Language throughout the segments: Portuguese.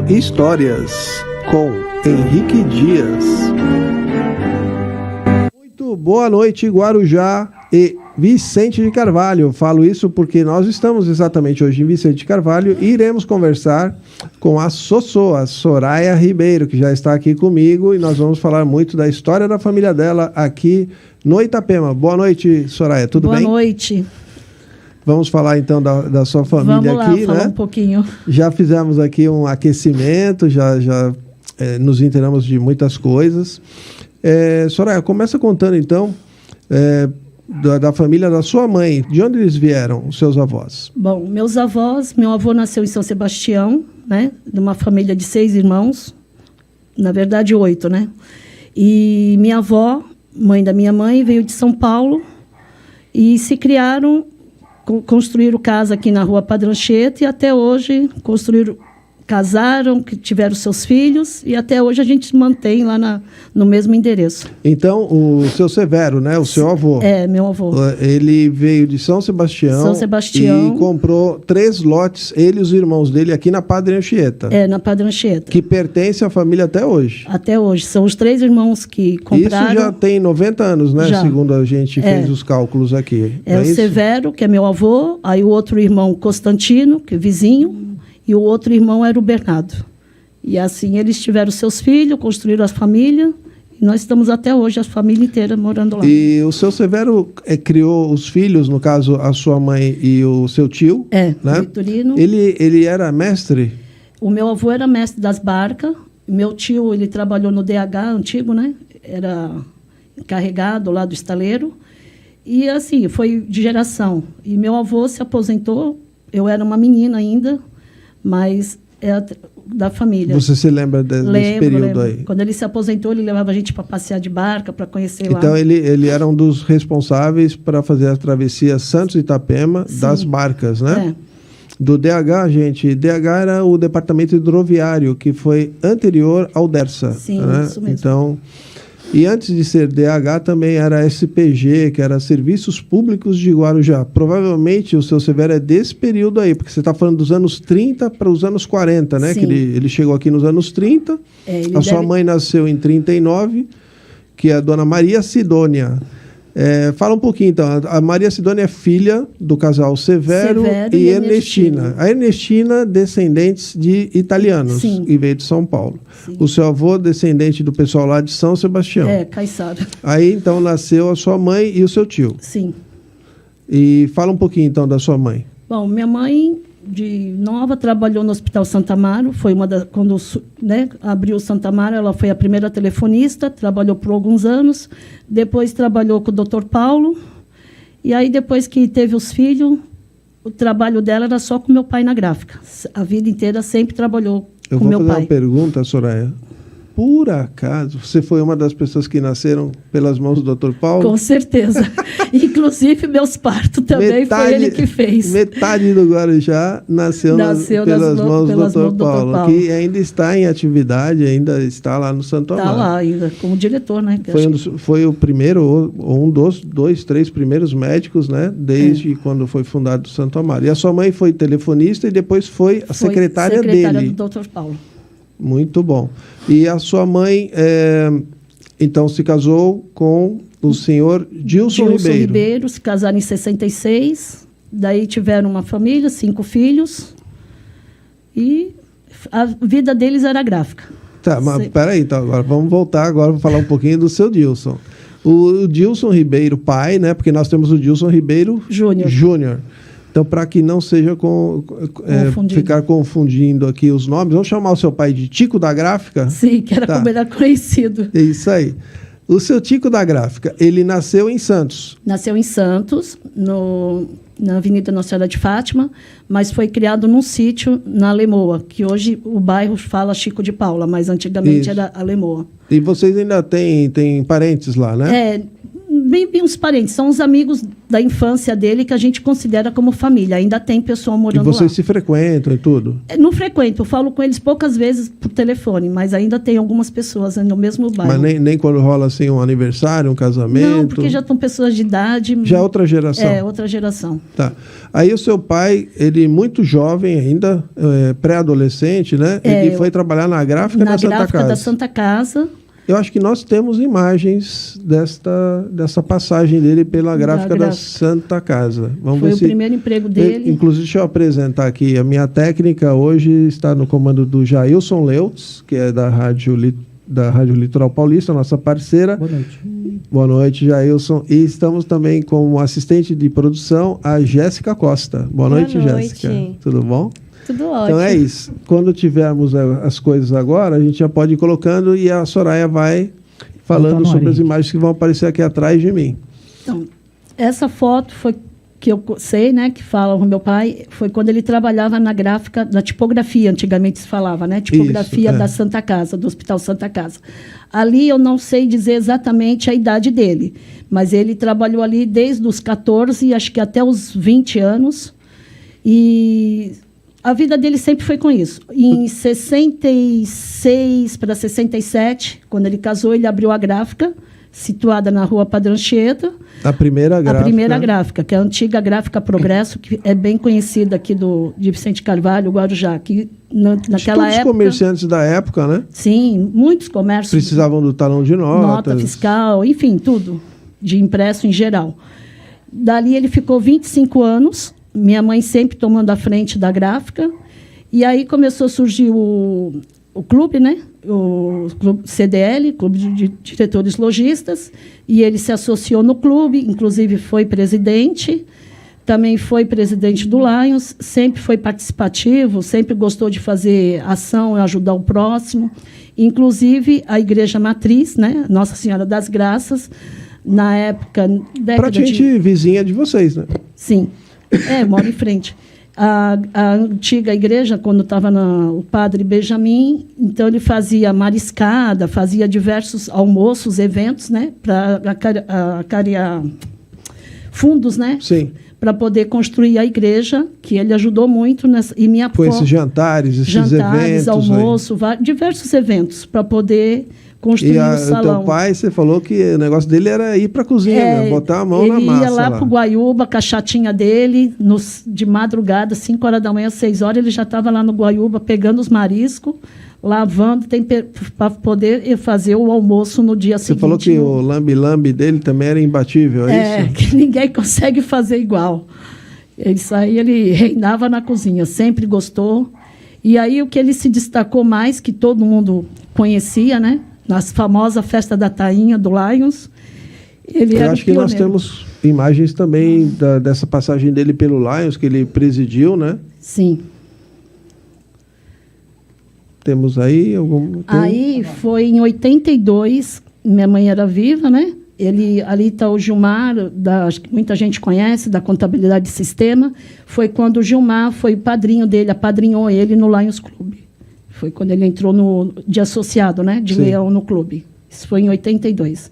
Histórias, com Henrique Dias. Muito boa noite, Guarujá e Vicente de Carvalho. Falo isso porque nós estamos exatamente hoje em Vicente de Carvalho e iremos conversar com a Sossô, a Soraya Ribeiro, que já está aqui comigo, e nós vamos falar muito da história da família dela aqui no Itapema. Boa noite, Soraya, tudo bem? Boa noite. Vamos falar então da sua família. Vamos lá, aqui, falar né? um pouquinho. Já fizemos aqui um aquecimento, já nos inteiramos de muitas coisas. Soraya, começa contando então da família da sua mãe. De onde eles vieram, os seus avós? Bom, meu avô nasceu em São Sebastião, né? De uma família de 6 irmãos, na verdade 8, né? E minha avó, mãe da minha mãe, veio de São Paulo e se criaram, construíram casa aqui na rua Padre Anchieta e até hoje casaram, que tiveram seus filhos e até hoje a gente se mantém lá no mesmo endereço. Então, o seu Severo, né? O seu avô. Meu avô. Ele veio de São Sebastião e comprou 3 lotes, ele e os irmãos dele, aqui na Padre Anchieta. Na Padre Anchieta. Que pertence à família até hoje. Até hoje. São os 3 irmãos que compraram. Isso já tem 90 anos, né? Já. Segundo a gente fez os cálculos aqui. O isso? Severo, que é meu avô, aí o outro irmão, Constantino, que é vizinho, e o outro irmão era o Bernardo. E assim eles tiveram seus filhos, construíram a família, e nós estamos até hoje, a família inteira, morando lá. E o seu Severo criou os filhos, no caso, a sua mãe e o seu tio? Né? Vitorino. Ele era mestre? O meu avô era mestre das barcas, meu tio, ele trabalhou no DH antigo, né? Era encarregado lá do estaleiro, e assim, foi de geração. E meu avô se aposentou, eu era uma menina ainda, mas da família. Você se lembra desse período aí? Quando ele se aposentou, ele levava a gente para passear de barca, para conhecer lá. Então, ele era um dos responsáveis para fazer a travessia Santos-Itapema das barcas, né? Do DH, gente. DH era o Departamento Hidroviário, que foi anterior ao DERSA. Sim, né? isso mesmo. Então, e antes de ser DH, também era SPG, que era Serviços Públicos de Guarujá. Provavelmente o seu Severo é desse período aí, porque você está falando dos anos 30 para os anos 40, né? Sim. Que ele chegou aqui nos anos 30. Sua mãe nasceu em 39, que é a dona Maria Sidônia. Fala um pouquinho, então. A Maria Sidônia é filha do casal Severo e Ernestina. A Ernestina, descendentes de italianos, Sim. e veio de São Paulo. Sim. O seu avô, descendente do pessoal lá de São Sebastião. Caiçara. Aí, então, nasceu a sua mãe e o seu tio. Sim. E fala um pouquinho, então, da sua mãe. Bom, minha mãe, de nova, trabalhou no Hospital Santa Amaro. Foi quando abriu o Santa Amaro, ela foi a primeira telefonista, trabalhou por alguns anos. Depois trabalhou com o Dr. Paulo. E aí, depois que teve os filhos, o trabalho dela era só com meu pai na gráfica. A vida inteira sempre trabalhou com meu pai. Eu vou fazer uma pergunta, Soraya. Por acaso, você foi uma das pessoas que nasceram pelas mãos do Dr. Paulo? Com certeza. Inclusive, meus partos também foi ele que fez. Metade do Guarujá nasceu pelas mãos do Dr. Paulo, que ainda está em atividade, ainda está lá no Santo Amaro. Está lá ainda, como diretor, né? Foi o primeiro, ou um dos 2, 3 primeiros médicos, né? Desde quando foi fundado o Santo Amaro. E a sua mãe foi telefonista e depois foi a secretária dele. Secretária do Dr. Paulo. Muito bom. E a sua mãe, então, se casou com o senhor Dilson Ribeiro. Se casaram em 66. Daí tiveram uma família, 5 filhos. E a vida deles era gráfica. Tá, mas peraí, então, agora vamos voltar, vou falar um pouquinho do seu Dilson. O Dilson Ribeiro, pai, né? Porque nós temos o Dilson Ribeiro Júnior. Então, para que não seja ficar confundindo aqui os nomes, vamos chamar o seu pai de Tico da Gráfica? Sim, que era como ele era conhecido. É isso aí. O seu Tico da Gráfica, ele nasceu em Santos? Nasceu em Santos, na Avenida Nossa Senhora de Fátima, mas foi criado num sítio na Alemoa, que hoje o bairro fala Chico de Paula, mas antigamente era Alemoa. E vocês ainda têm parentes lá, né? bem uns parentes, são os amigos da infância dele que a gente considera como família. Ainda tem pessoa morando lá. E vocês se frequentam e tudo? Não frequento, eu falo com eles poucas vezes por telefone, mas ainda tem algumas pessoas no mesmo bairro. Mas nem quando rola assim um aniversário, um casamento? Não, porque já estão pessoas de idade. Já é outra geração? É, outra geração. Tá. Aí o seu pai, ele muito jovem ainda, pré-adolescente, né? Ele foi trabalhar na gráfica da Santa Casa. Na gráfica da Santa Casa. Eu acho que nós temos imagens dessa passagem dele pela gráfica da Santa Casa. Vamos ver se... Foi o primeiro emprego dele. Inclusive, deixa eu apresentar aqui. A minha técnica hoje está no comando do Jailson Leutz, que é da Rádio Litoral Paulista, nossa parceira. Boa noite. Boa noite, Jailson. E estamos também como assistente de produção, a Jéssica Costa. Boa noite, Jéssica. Tudo bom? Tudo ótimo. Então é isso. Quando tivermos as coisas agora, a gente já pode ir colocando e a Soraya vai falando sobre as imagens que vão aparecer aqui atrás de mim. Então, essa foto foi que eu sei, né, que fala o meu pai, foi quando ele trabalhava na gráfica, na tipografia, antigamente se falava, né? Tipografia da Santa Casa, do Hospital Santa Casa. Ali eu não sei dizer exatamente a idade dele, mas ele trabalhou ali desde os 14, acho que até os 20 anos. E a vida dele sempre foi com isso. Em 66 para 67, quando ele casou, ele abriu a gráfica, situada na Rua Padre Anchieta. A primeira gráfica, que é a antiga Gráfica Progresso, que é bem conhecida aqui de Vicente Carvalho, Guarujá. Que naquela época... Todos os comerciantes da época, né? Sim, muitos comércios... Precisavam do talão de notas. Nota fiscal, enfim, tudo. De impresso em geral. Dali ele ficou 25 anos... Minha mãe sempre tomando a frente da gráfica. E aí começou a surgir o clube, né? O clube CDL, Clube de Diretores Lojistas. E ele se associou no clube, inclusive foi presidente. Também foi presidente do Lions. Sempre foi participativo, sempre gostou de fazer ação e ajudar o próximo. Inclusive, a Igreja Matriz, né? Nossa Senhora das Graças, na época... Praticamente vizinha de vocês, né? Sim. Moro em frente. A antiga igreja, quando estava o padre Benjamin, então ele fazia mariscada, fazia diversos almoços, eventos, né, para acarear fundos, né? Sim. Para poder construir a igreja, que ele ajudou muito nessa. E minha com esses jantares, eventos. Almoço, diversos eventos, para poder construir o salão. O teu pai, você falou que o negócio dele era ir para a cozinha, né? Botar a mão na massa. Ele ia lá para o Guaiúba, com a chatinha dele, de madrugada, 5 horas da manhã, 6 horas, ele já estava lá no Guaiúba, pegando os mariscos, lavando, para poder fazer o almoço no dia seguinte. Você falou que o lambe-lambe dele também era imbatível, é isso? Que ninguém consegue fazer igual. Isso aí, ele reinava na cozinha, sempre gostou. E aí, o que ele se destacou mais, que todo mundo conhecia, né? Na famosa festa da tainha do Lions. Eu acho que nós temos imagens também dessa passagem dele pelo Lions, que ele presidiu, né? Sim. Temos aí algum... Aí foi em 82, minha mãe era viva, né? Ali está o Gilmar, muita gente conhece, da Contabilidade de Sistema. Foi quando o Gilmar foi o padrinho dele, apadrinhou ele no Lions Clube. Foi quando ele entrou de associado, né, de leão no clube. Isso foi em 82.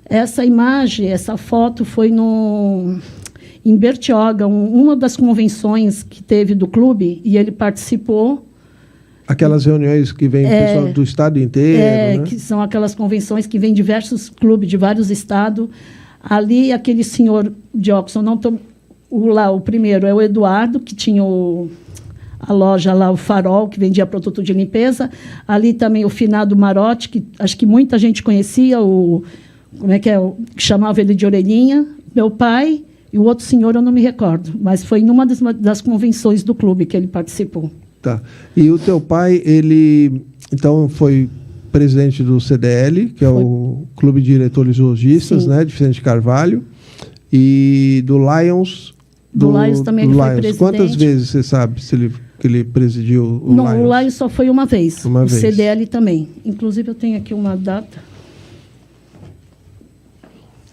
Essa imagem, essa foto foi em Bertioga, uma das convenções que teve do clube, e ele participou. Aquelas reuniões que vem pessoal do estado inteiro, né? Que são aquelas convenções que vêm diversos clubes de vários estados. Ali, aquele senhor Jackson, o primeiro é o Eduardo, que tinha a loja lá, o Farol, que vendia produto de limpeza. Ali também o finado Marotti, que acho que muita gente conhecia, que chamava ele de Orelhinha. Meu pai e o outro senhor, eu não me recordo, mas foi numa das convenções do clube que ele participou. Tá. E o teu pai, ele, então, foi presidente do CDL, que é o Clube de Diretores Lojistas, né, de Vicente Carvalho, e do Lions... Do Lions também ele foi presidente. Quantas vezes você sabe que ele presidiu o Lions? Não, o Lions só foi uma vez. O CDL também. Inclusive, eu tenho aqui uma data.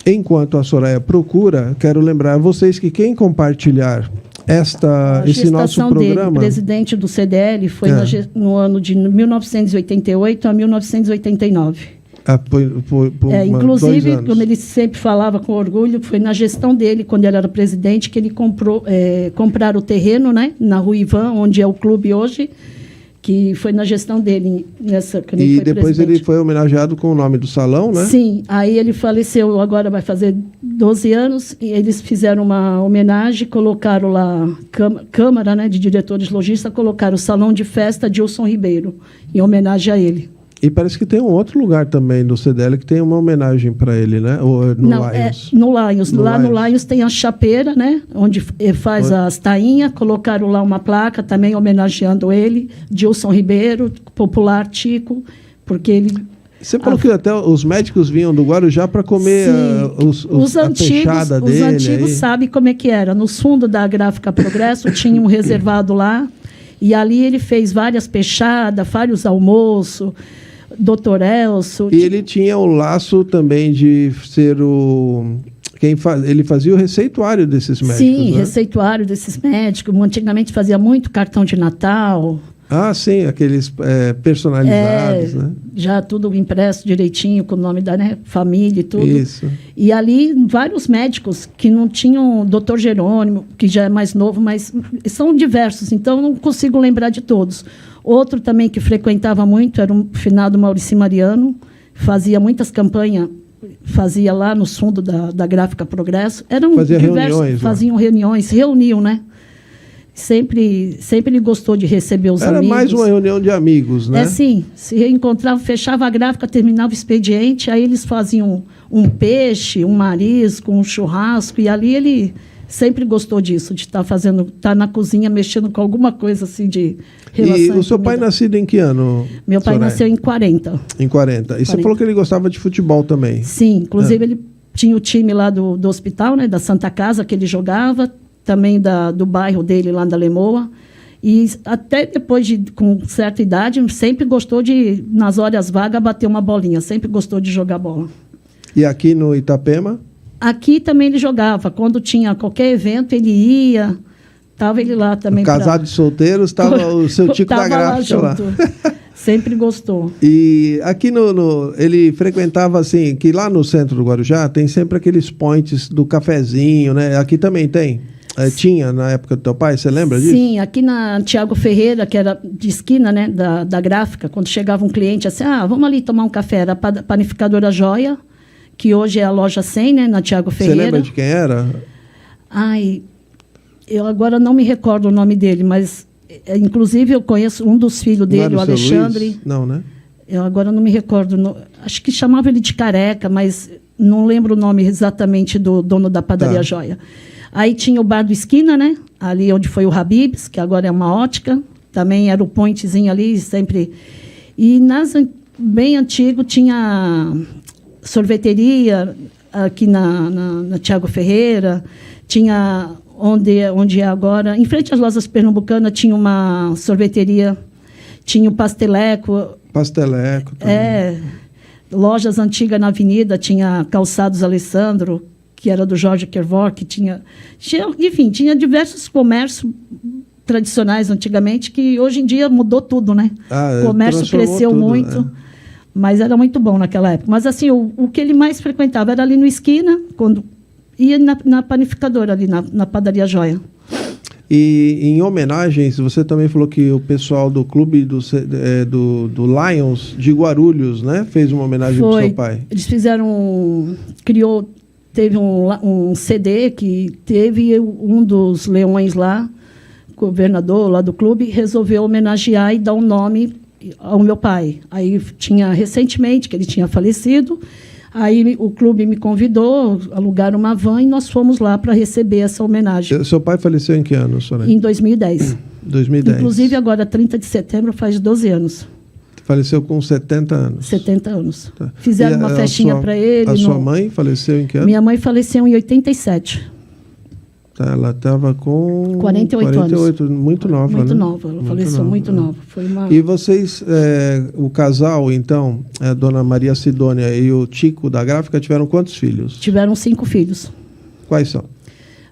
Enquanto a Soraya procura, quero lembrar a vocês que quem compartilhar esse nosso programa... Dele, presidente do CDL, foi no ano de 1988 a 1989. Inclusive, como ele sempre falava com orgulho, foi na gestão dele, quando ele era presidente, que ele compraram o terreno, né, na Rua Ivan, onde é o clube hoje, que foi na gestão dele. Quando ele foi depois presidente. ele foi homenageado com o nome do salão, né? Sim, aí ele faleceu, agora vai fazer 12 anos, e eles fizeram uma homenagem, colocaram lá, Câmara, né, de Diretores Lojistas, colocaram o Salão de Festa Dilson Ribeiro, em homenagem a ele. E parece que tem um outro lugar também do CDL que tem uma homenagem para ele, né? Ou no Lions? No Lions. Lá no Lions tem a chapeira, né? Onde faz as tainhas. Colocaram lá uma placa também homenageando ele. Dilson Ribeiro, popular Tico, porque ele... Você falou que até os médicos vinham do Guarujá para comer a peixada dele. Os antigos sabem como é que era. No fundo da Gráfica Progresso tinha um reservado lá. E ali ele fez várias peixadas, vários almoços... Dr. Elso. E ele tinha o laço também de ser ele fazia o receituário desses médicos. Sim, né? Receituário desses médicos. Antigamente fazia muito cartão de Natal. Ah, sim, aqueles personalizados, né? Já tudo impresso direitinho, com o nome da família e tudo. Isso. E ali, vários médicos que não tinham... Dr. Jerônimo, que já é mais novo, mas são diversos, então não consigo lembrar de todos. Outro também que frequentava muito era o finado Maurício Mariano, fazia muitas campanhas, fazia lá no fundo da Gráfica Progresso. Eram faziam reuniões, reuniam, né? Sempre ele gostou de receber os amigos. Era mais uma reunião de amigos, né? Sim. Se reencontrava, fechava a gráfica, terminava o expediente, aí eles faziam um peixe, um marisco, um churrasco, e ali ele sempre gostou disso, de estar na cozinha mexendo com alguma coisa assim de relação. E o seu pai nascido em que ano? Meu pai nasceu em 40. Em 40. E você falou que ele gostava de futebol também. Sim, inclusive ele tinha o time lá do hospital, né, da Santa Casa, que ele jogava, também do bairro dele lá da Lemoa. E até depois, com certa idade, sempre gostou de, nas horas vagas, bater uma bolinha. Sempre gostou de jogar bola. E aqui no Itapema? Aqui também ele jogava. Quando tinha qualquer evento, ele ia. Estava ele lá também. Casado de solteiros, estava o seu Tico da Gráfica lá. Sempre gostou. E aqui ele frequentava assim, que lá no centro do Guarujá tem sempre aqueles points do cafezinho, né? Aqui também tem. Tinha na época do teu pai, você lembra disso? Sim, aqui na Tiago Ferreira, que era de esquina, né, da Gráfica, quando chegava um cliente assim, vamos ali tomar um café, era a Panificadora Joia, que hoje é a Loja 100, né, na Tiago Ferreira. Você lembra de quem era? Eu agora não me recordo o nome dele, mas inclusive eu conheço um dos filhos dele, o Alexandre. Luiz? Não, né? Eu agora não me recordo, acho que chamava ele de Careca, mas não lembro o nome exatamente do dono da Padaria Joia. Aí tinha o Bar do Esquina, né? Ali onde foi o Habib's, que agora é uma ótica. Também era o pointzinho ali, sempre. E bem antigo tinha sorveteria aqui na Tiago Ferreira. Tinha onde é agora. Em frente às lojas pernambucanas tinha uma sorveteria. Tinha o Pasteleco. Pasteleco também. Lojas antigas na avenida. Tinha Calçados Alessandro, que era do Jorge Kervor, que tinha diversos comércios tradicionais antigamente, que hoje em dia mudou tudo, né? O comércio cresceu tudo, muito, mas era muito bom naquela época. Mas, assim, o que ele mais frequentava era ali no Esquina, quando ia na panificadora, ali na Padaria Joia. E em homenagens, você também falou que o pessoal do clube do Lions de Guarulhos, né, fez uma homenagem para o seu pai. Eles teve um CD que teve um dos leões lá, governador lá do clube, resolveu homenagear e dar um nome ao meu pai. Aí tinha recentemente, que ele tinha falecido, aí o clube me convidou, alugaram uma van e nós fomos lá para receber essa homenagem. Seu pai faleceu em que ano, Soraya? Em 2010. 2010. Inclusive, agora, 30 de setembro, faz 12 anos. Faleceu com 70 anos. 70 anos. Tá. Fizeram uma festinha para ele. A sua mãe faleceu em que ano? Minha mãe faleceu em 87. Tá, ela estava com 48 anos. Muito nova, muito né? Nova. Ela faleceu muito nova. Foi uma... E vocês, o casal, então, a dona Maria Sidônia e o Tico da Gráfica, tiveram quantos filhos? Tiveram 5 filhos. Quais são?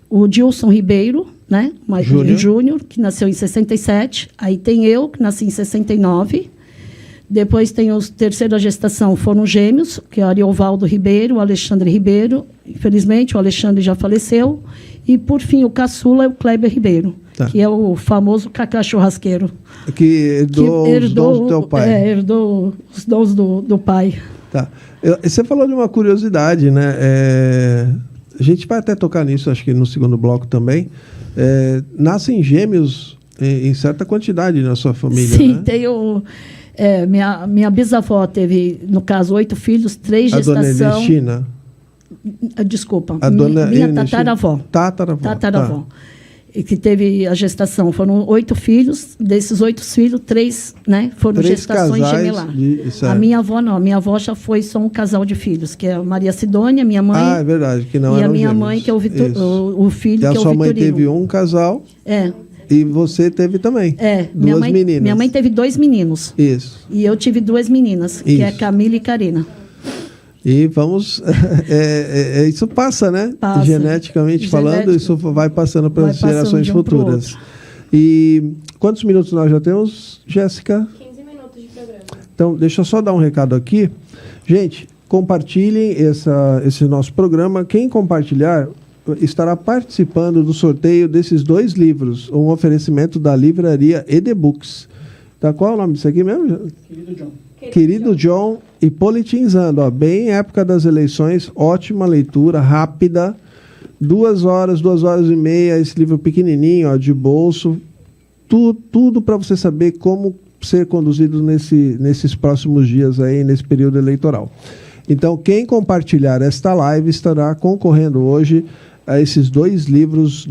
O Dilson Ribeiro, né? Júnior, que nasceu em 67. Aí tem eu, que nasci em 69. Depois tem os terceira gestação, foram gêmeos, que é o Ariovaldo Ribeiro, o Alexandre Ribeiro. Infelizmente, o Alexandre já faleceu. E, por fim, o caçula é o Kleber Ribeiro, que é o famoso Cacá Churrasqueiro. Que herdou os dons do teu pai. Herdou os dons do pai. Tá. Você falou de uma curiosidade, né? A gente vai até tocar nisso, acho que no segundo bloco também. Nascem gêmeos em certa quantidade na sua família, Sim, né? tem o... minha bisavó teve, no caso, 8 filhos, 3 gestação. A dona Ernestina? Desculpa. A dona minha Ernestina? Tataravó. Tataravó. Tá. E que teve a gestação. Foram 8 filhos. Desses 8 filhos, 3, né, foram 3 gestações gemelares. A minha avó não. A minha avó já foi só um casal de filhos, que é a Maria Sidônia, minha mãe. Ah, é verdade. Que não e a minha gêmeos. mãe, que é o filho, e que é o Vitorino. a sua mãe teve um casal. E você teve também. Duas meninas. Minha mãe teve 2 meninos. Isso. E eu tive 2 meninas, que é Camila e Karina. E vamos... isso passa, né? Passa. Geneticamente falando, isso vai passando para as gerações futuras. E quantos minutos nós já temos, Jéssica? 15 minutos de programa. Então, deixa eu só dar um recado aqui. Gente, compartilhem esse nosso programa. Quem compartilhar estará participando do sorteio desses 2 livros, um oferecimento da livraria Edebooks. Tá, qual é o nome disso aqui mesmo? Querido John e Politizando, bem época das eleições, ótima leitura, rápida, 2 horas e meia, esse livro pequenininho, de bolso, tudo para você saber como ser conduzido nesses próximos dias aí, nesse período eleitoral. Então, quem compartilhar esta live estará concorrendo hoje a esses 2 livros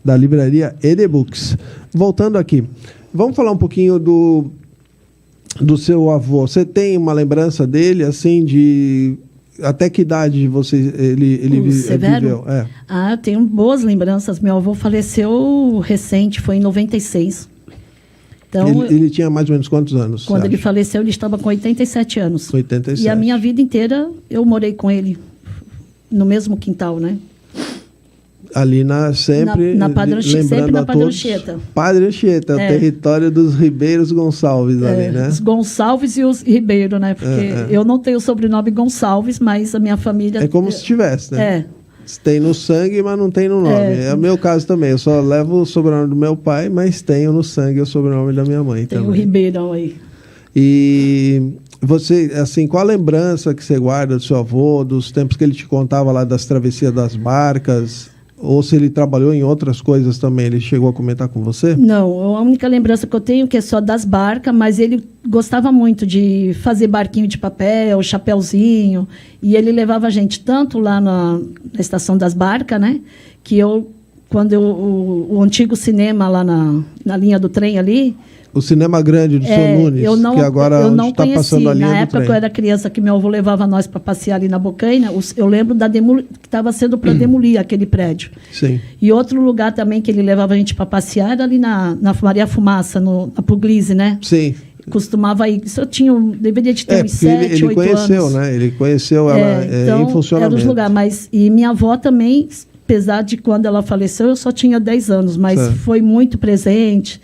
da livraria Edebooks. Voltando aqui, vamos falar um pouquinho do seu avô. Você tem uma lembrança dele, assim, de... Até que idade ele viveu? Eu tenho boas lembranças. Meu avô faleceu recente, foi em 96. Então, ele tinha mais ou menos quantos anos? Quando ele faleceu, ele estava com 87 anos. 87. E a minha vida inteira, eu morei com ele, no mesmo quintal, né? Ali sempre na Padre Anchieta. Padre Anchieta, o território dos Ribeiros Gonçalves ali, né? Os Gonçalves e os Ribeiro, né? Porque eu não tenho o sobrenome Gonçalves, mas a minha família... É como se tivesse, né? Tem no sangue, mas não tem no nome. É o meu caso também. Eu só levo o sobrenome do meu pai, mas tenho no sangue o sobrenome da minha mãe também. Tem o Ribeirão aí. E... Você, assim, qual a lembrança que você guarda do seu avô, dos tempos que ele te contava lá das travessias das barcas? Ou se ele trabalhou em outras coisas também, ele chegou a comentar com você? Não, a única lembrança que eu tenho que é só das barcas, mas ele gostava muito de fazer barquinho de papel, chapéuzinho, e ele levava a gente tanto lá na estação das barcas, né, que o antigo cinema lá na linha do trem ali... O Cinema Grande do São Nunes, que agora está passando a linha do trem. Na época que eu era criança, que meu avô levava nós para passear ali na Bocaina, eu lembro que estava sendo para demolir aquele prédio. Sim. E outro lugar também que ele levava a gente para passear era ali na Maria Fumaça, na Puglisi, né? Sim. Costumava ir. Isso deveria de ter uns 7, 8 anos. Ele conheceu, né? Ele conheceu ela então, em funcionamento. Era os lugares. E minha avó também, apesar de quando ela faleceu, eu só tinha 10 anos, mas foi muito presente.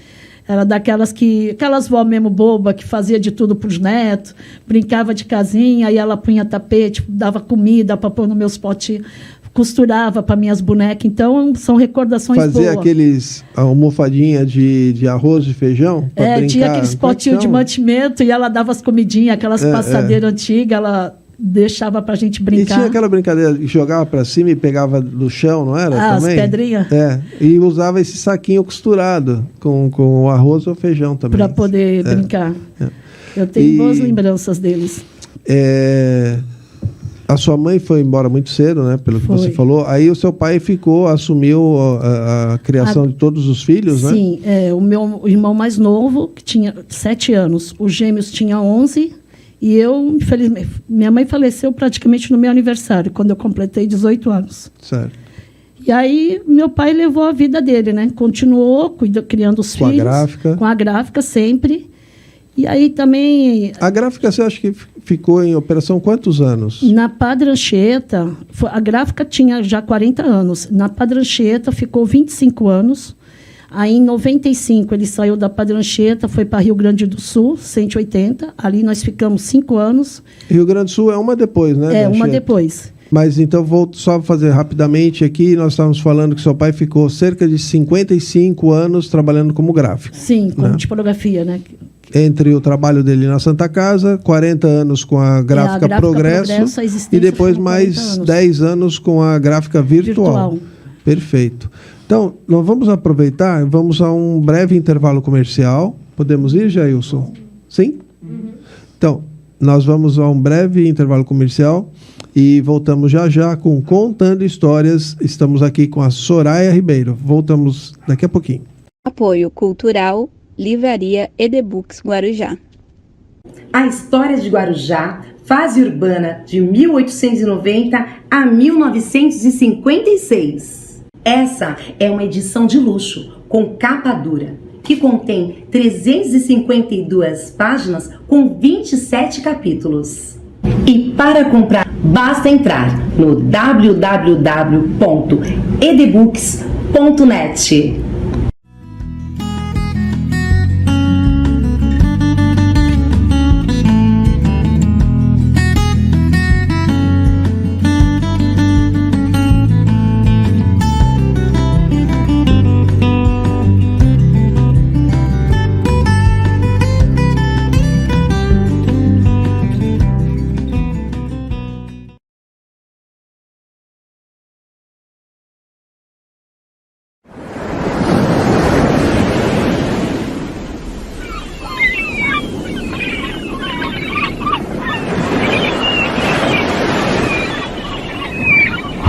Era aquelas vó mesmo boba, que fazia de tudo para os netos, brincava de casinha, aí ela punha tapete, dava comida para pôr nos meus potinhos, costurava para minhas bonecas. Então, são recordações boas. Fazia aqueles almofadinha de arroz e feijão para brincar? Tinha aqueles potinhos de mantimento e ela dava as comidinhas, aquelas passadeiras antigas, ela... deixava pra gente brincar. E tinha aquela brincadeira que jogava pra cima e pegava do chão, não era? Também? As pedrinhas? E usava esse saquinho costurado com o arroz ou feijão também. Para poder brincar. Eu tenho boas lembranças deles. A sua mãe foi embora muito cedo, né? Pelo que você falou. Aí o seu pai assumiu a criação de todos os filhos, né? Sim. O meu irmão mais novo, que tinha 7 anos. Os gêmeos tinham 11. E eu, infelizmente, minha mãe faleceu praticamente no meu aniversário, quando eu completei 18 anos. Certo. E aí, meu pai levou a vida dele, né? Continuou criando os filhos. Com a gráfica? Com a gráfica, sempre. E aí também... A gráfica, você acha que ficou em operação quantos anos? Na Padre Anchieta, a gráfica tinha já 40 anos. Na Padre Anchieta ficou 25 anos. Aí, em 95, ele saiu da Padre Anchieta, foi para Rio Grande do Sul, 180. Ali nós ficamos 5 anos. Rio Grande do Sul é uma depois, né? É, uma depois. Mas então vou só fazer rapidamente aqui. Nós estávamos falando que seu pai ficou cerca de 55 anos trabalhando como gráfico. Sim, como tipografia, né? Entre o trabalho dele na Santa Casa, 40 anos com a Gráfica Progresso e depois mais 10 anos com a Gráfica Virtual. Perfeito. Então, nós vamos aproveitar, vamos a um breve intervalo comercial. Podemos ir, Jailson? Sim? Uhum. Então, nós vamos a um breve intervalo comercial e voltamos já com Contando Histórias. Estamos aqui com a Soraya Ribeiro. Voltamos daqui a pouquinho. Apoio Cultural, Livraria EDBooks Guarujá. A história de Guarujá, fase urbana de 1890 a 1956. Essa é uma edição de luxo, com capa dura, que contém 352 páginas com 27 capítulos. E para comprar, basta entrar no www.edbooks.net.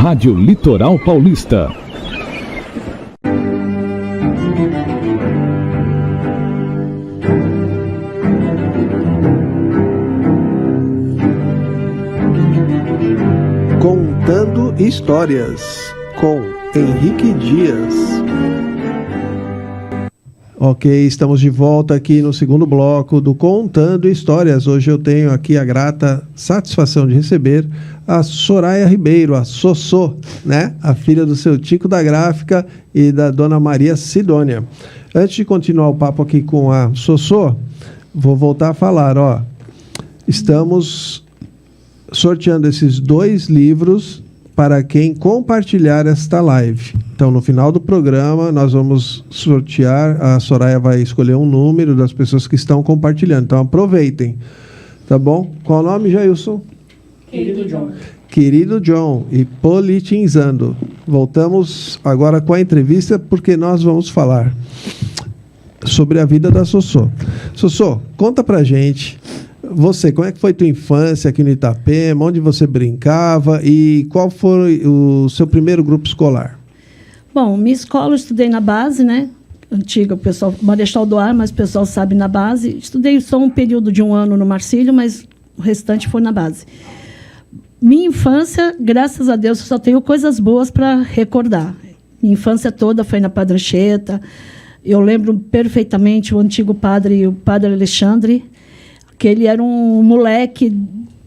Rádio Litoral Paulista. Contando Histórias, com Henrique Dias. Ok, estamos de volta aqui no segundo bloco do Contando Histórias. Hoje eu tenho aqui a grata satisfação de receber a Soraya Ribeiro, a Sossô, né? A filha do seu Tico da Gráfica e da dona Maria Sidônia. Antes de continuar o papo aqui com a Sossô, vou voltar a falar, ó. Estamos sorteando esses 2 livros para quem compartilhar esta live. Então, no final do programa, nós vamos sortear, a Soraya vai escolher um número das pessoas que estão compartilhando. Então, aproveitem, tá bom? Qual o nome, Jailson? Querido John. Querido John, e politizando. Voltamos agora com a entrevista, porque nós vamos falar sobre a vida da Sossô. Sossô, conta pra gente, você, como é que foi tua infância aqui no Itapema, onde você brincava e qual foi o seu primeiro grupo escolar? Bom, minha escola eu estudei na base, né? Antiga, o pessoal, Marechal do Ar, mas o pessoal sabe na base. Estudei só um período de 1 ano no Marcílio, mas o restante foi na base. Minha infância, graças a Deus, eu só tenho coisas boas para recordar. Minha infância toda foi na Padre Anchieta. Eu lembro perfeitamente o antigo padre, o padre Alexandre, que ele era um moleque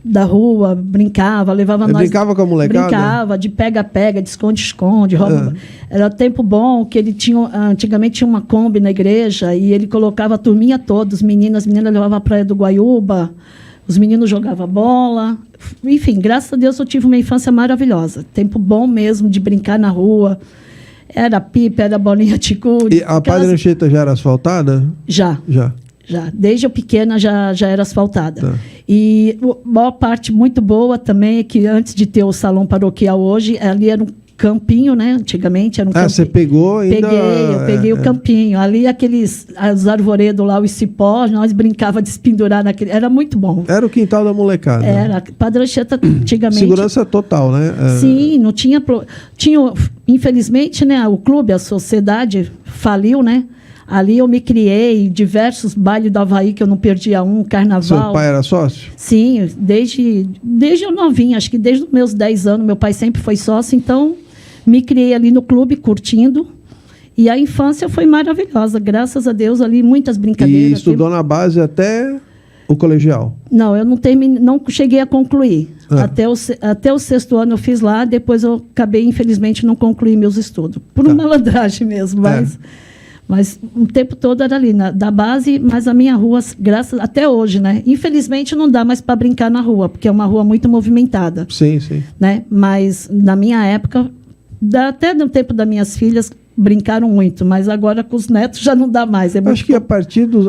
da rua, brincava, levava nós... Brincava com a molecada? Brincava, de pega-pega, de esconde-esconde, rouba. Era tempo bom, que ele tinha... Antigamente tinha uma Kombi na igreja e ele colocava a turminha toda, as meninas levavam a praia do Guaiúba, os meninos jogavam bola. Enfim, graças a Deus eu tive uma infância maravilhosa. Tempo bom mesmo de brincar na rua. Era pipa, era bolinha de gude. E a Padre Anchieta já era asfaltada? Já. Desde eu pequena já era asfaltada. Tá. E a maior parte muito boa também é que antes de ter o salão paroquial hoje, ali era um campinho, né? Antigamente era um campinho. Você pegou ainda... Eu peguei o campinho. Ali os arvoredos lá, os cipós, nós brincava de se pendurar naquele... Era muito bom. Era o quintal da molecada. Era. Padre Anchieta, antigamente... Segurança total, né? Sim, não tinha... Tinha, infelizmente, né? O clube, a sociedade faliu, né? Ali eu me criei, diversos bailes do Havaí, que eu não perdia um, carnaval. Seu pai era sócio? Sim, desde eu novinha, acho que desde os meus 10 anos, meu pai sempre foi sócio, então me criei ali no clube, curtindo. E a infância foi maravilhosa, graças a Deus, ali muitas brincadeiras. E estudou na base até o colegial? Não, eu não cheguei a concluir. Até o 6º ano eu fiz lá, depois eu acabei, infelizmente, não concluí meus estudos. Por uma malandragem mesmo, mas... Mas o tempo todo era ali, da base, mas a minha rua, até hoje, né? Infelizmente não dá mais para brincar na rua, porque é uma rua muito movimentada. Sim, sim. Né? Mas na minha época, até no tempo das minhas filhas, brincaram muito, mas agora com os netos já não dá mais. Acho que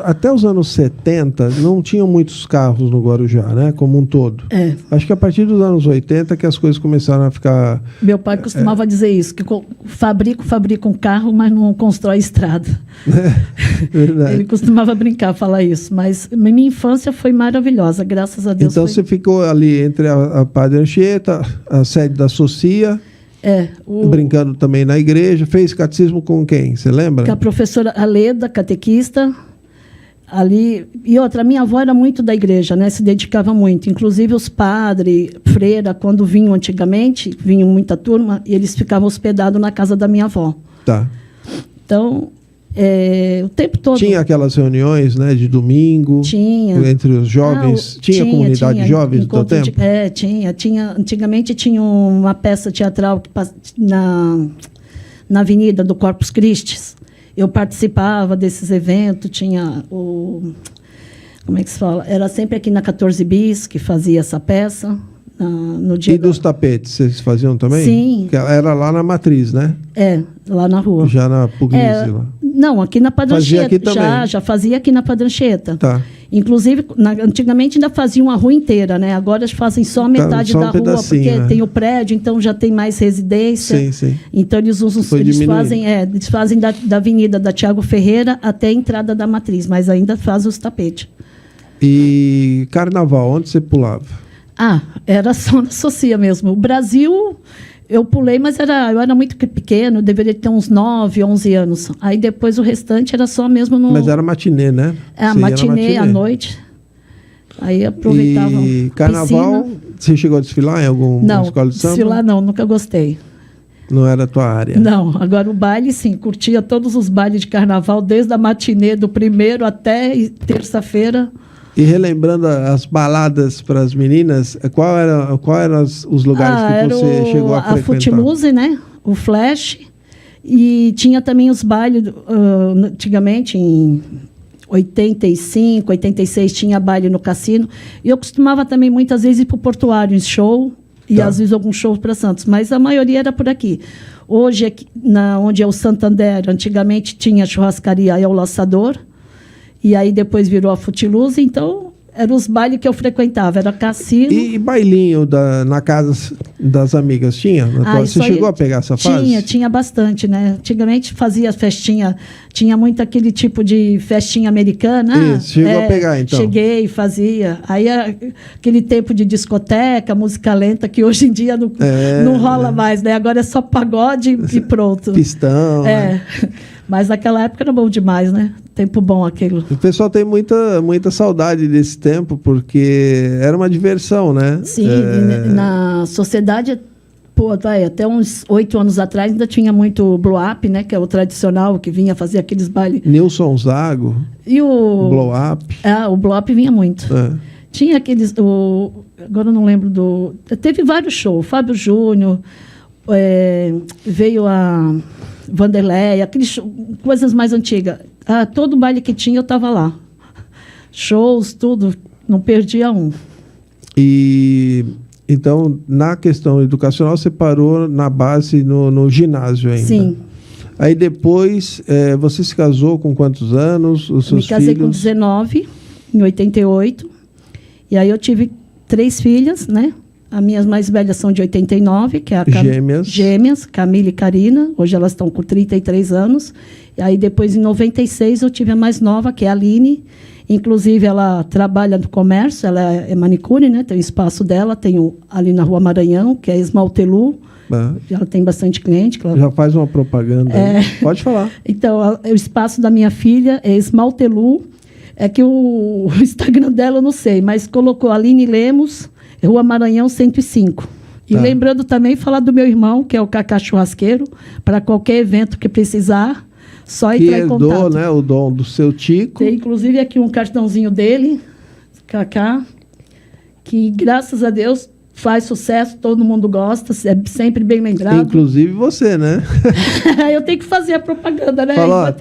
até os anos 70 não tinham muitos carros no Guarujá, né? Como um todo. Acho que a partir dos anos 80 que as coisas começaram a ficar... Meu pai costumava dizer isso, que fabrica um carro, mas não constrói estrada. Verdade. Ele costumava falar isso, mas minha infância foi maravilhosa, graças a Deus. Então você ficou ali entre a Padre Anchieta, a sede da Socia... brincando também na igreja. Fez catecismo com quem? Você lembra? Com a professora Aleda, catequista. Ali. E outra, minha avó era muito da igreja, né? Se dedicava muito. Inclusive os padres, freira, quando vinham antigamente, vinham muita turma, e eles ficavam hospedados na casa da minha avó. Tá. Então, o tempo todo... Tinha aquelas reuniões, né, de domingo? Tinha. Entre os jovens? Tinha comunidade de jovens no teu tempo? Tinha. Antigamente tinha uma peça teatral na Avenida do Corpus Christi. Eu participava desses eventos, tinha o... Como é que se fala? Era sempre aqui na 14 Bis que fazia essa peça. No dia dos tapetes, vocês faziam também? Sim. Que era lá na Matriz, né? Lá na rua. Já na Puglisi lá. Não, aqui na Padre Anchieta. Fazia aqui também. Já fazia aqui na Padre Anchieta. Tá. Inclusive, antigamente ainda faziam a rua inteira, né? Agora fazem só metade da rua, porque tem o prédio, então já tem mais residência. Sim, sim. Então eles fazem da Avenida da Tiago Ferreira até a entrada da Matriz, mas ainda fazem os tapetes. E carnaval, onde você pulava? Era só na Socia mesmo. O Brasil, eu pulei, mas eu era muito pequeno, deveria ter uns 9, 11 anos. Aí depois o restante era só mesmo no... Mas era matinê, né? Matinê à noite. Aí aproveitava. E carnaval, você chegou a desfilar em alguma escola de samba? Não, desfilar não, nunca gostei. Não era a tua área? Não, agora o baile sim, curtia todos os bailes de carnaval, desde a matinê do primeiro até terça-feira. E relembrando as baladas para as meninas, qual eram os lugares que você chegou a frequentar? A Footloose, né? O Flash. E tinha também os bailes, antigamente, em 85, 86, tinha baile no cassino. E eu costumava também, muitas vezes, ir para o Portuário em show, e às vezes algum show para Santos. Mas a maioria era por aqui. Hoje, onde é o Santander, antigamente tinha a churrascaria e o Laçador. E aí depois virou a Footloose, então eram os bailes que eu frequentava, era cassino. E bailinho na casa das amigas, tinha? Você chegou a pegar essa fase? Tinha bastante, né? Antigamente fazia festinha, tinha muito aquele tipo de festinha americana. Isso, chegou a pegar então? Cheguei, fazia. Aí aquele tempo de discoteca, música lenta, que hoje em dia não rola mais, né? Agora é só pagode e pronto. Pistão. Né? Mas naquela época era bom demais, né? Tempo bom aquilo. O pessoal tem muita saudade desse tempo, porque era uma diversão, né? Sim, na sociedade, até uns 8 anos atrás ainda tinha muito blow-up, né? Que é o tradicional, que vinha fazer aqueles bailes. Nilson Zago. E o blow-up. O blow-up vinha muito. Tinha aqueles... agora eu não lembro teve vários shows. Fábio Júnior, veio a... Vanderlei, coisas mais antigas. Todo baile que tinha, eu estava lá. Shows, tudo, não perdia um. E então, na questão educacional, você parou na base no ginásio ainda? Sim. Aí depois, você se casou com quantos anos? Os seus Me casei com 19, em 88. E aí eu tive 3 filhas, né? As minhas mais velhas são de 89, que é a Gêmeas, Camila e Karina. Hoje elas estão com 33 anos. E aí depois, em 96, eu tive a mais nova, que é a Aline. Inclusive, ela trabalha no comércio, ela é manicure, né? Tem o espaço dela, tem ali na Rua Maranhão, que é Esmaltelu. Ela tem bastante cliente. Já faz uma propaganda. Pode falar. Então, o espaço da minha filha é Esmaltelu. É que o Instagram dela eu não sei, mas colocou Aline Lemos, Rua Maranhão 105. E lembrando também, falar do meu irmão, que é o Cacá Churrasqueiro, para qualquer evento que precisar, só entrar em contato. Que herdou, né, o dom do seu Tico. Tem, inclusive, aqui um cartãozinho dele, Cacá, que, graças a Deus, faz sucesso, todo mundo gosta, é sempre bem lembrado. Inclusive você, né? Eu tenho que fazer a propaganda, né? Fala,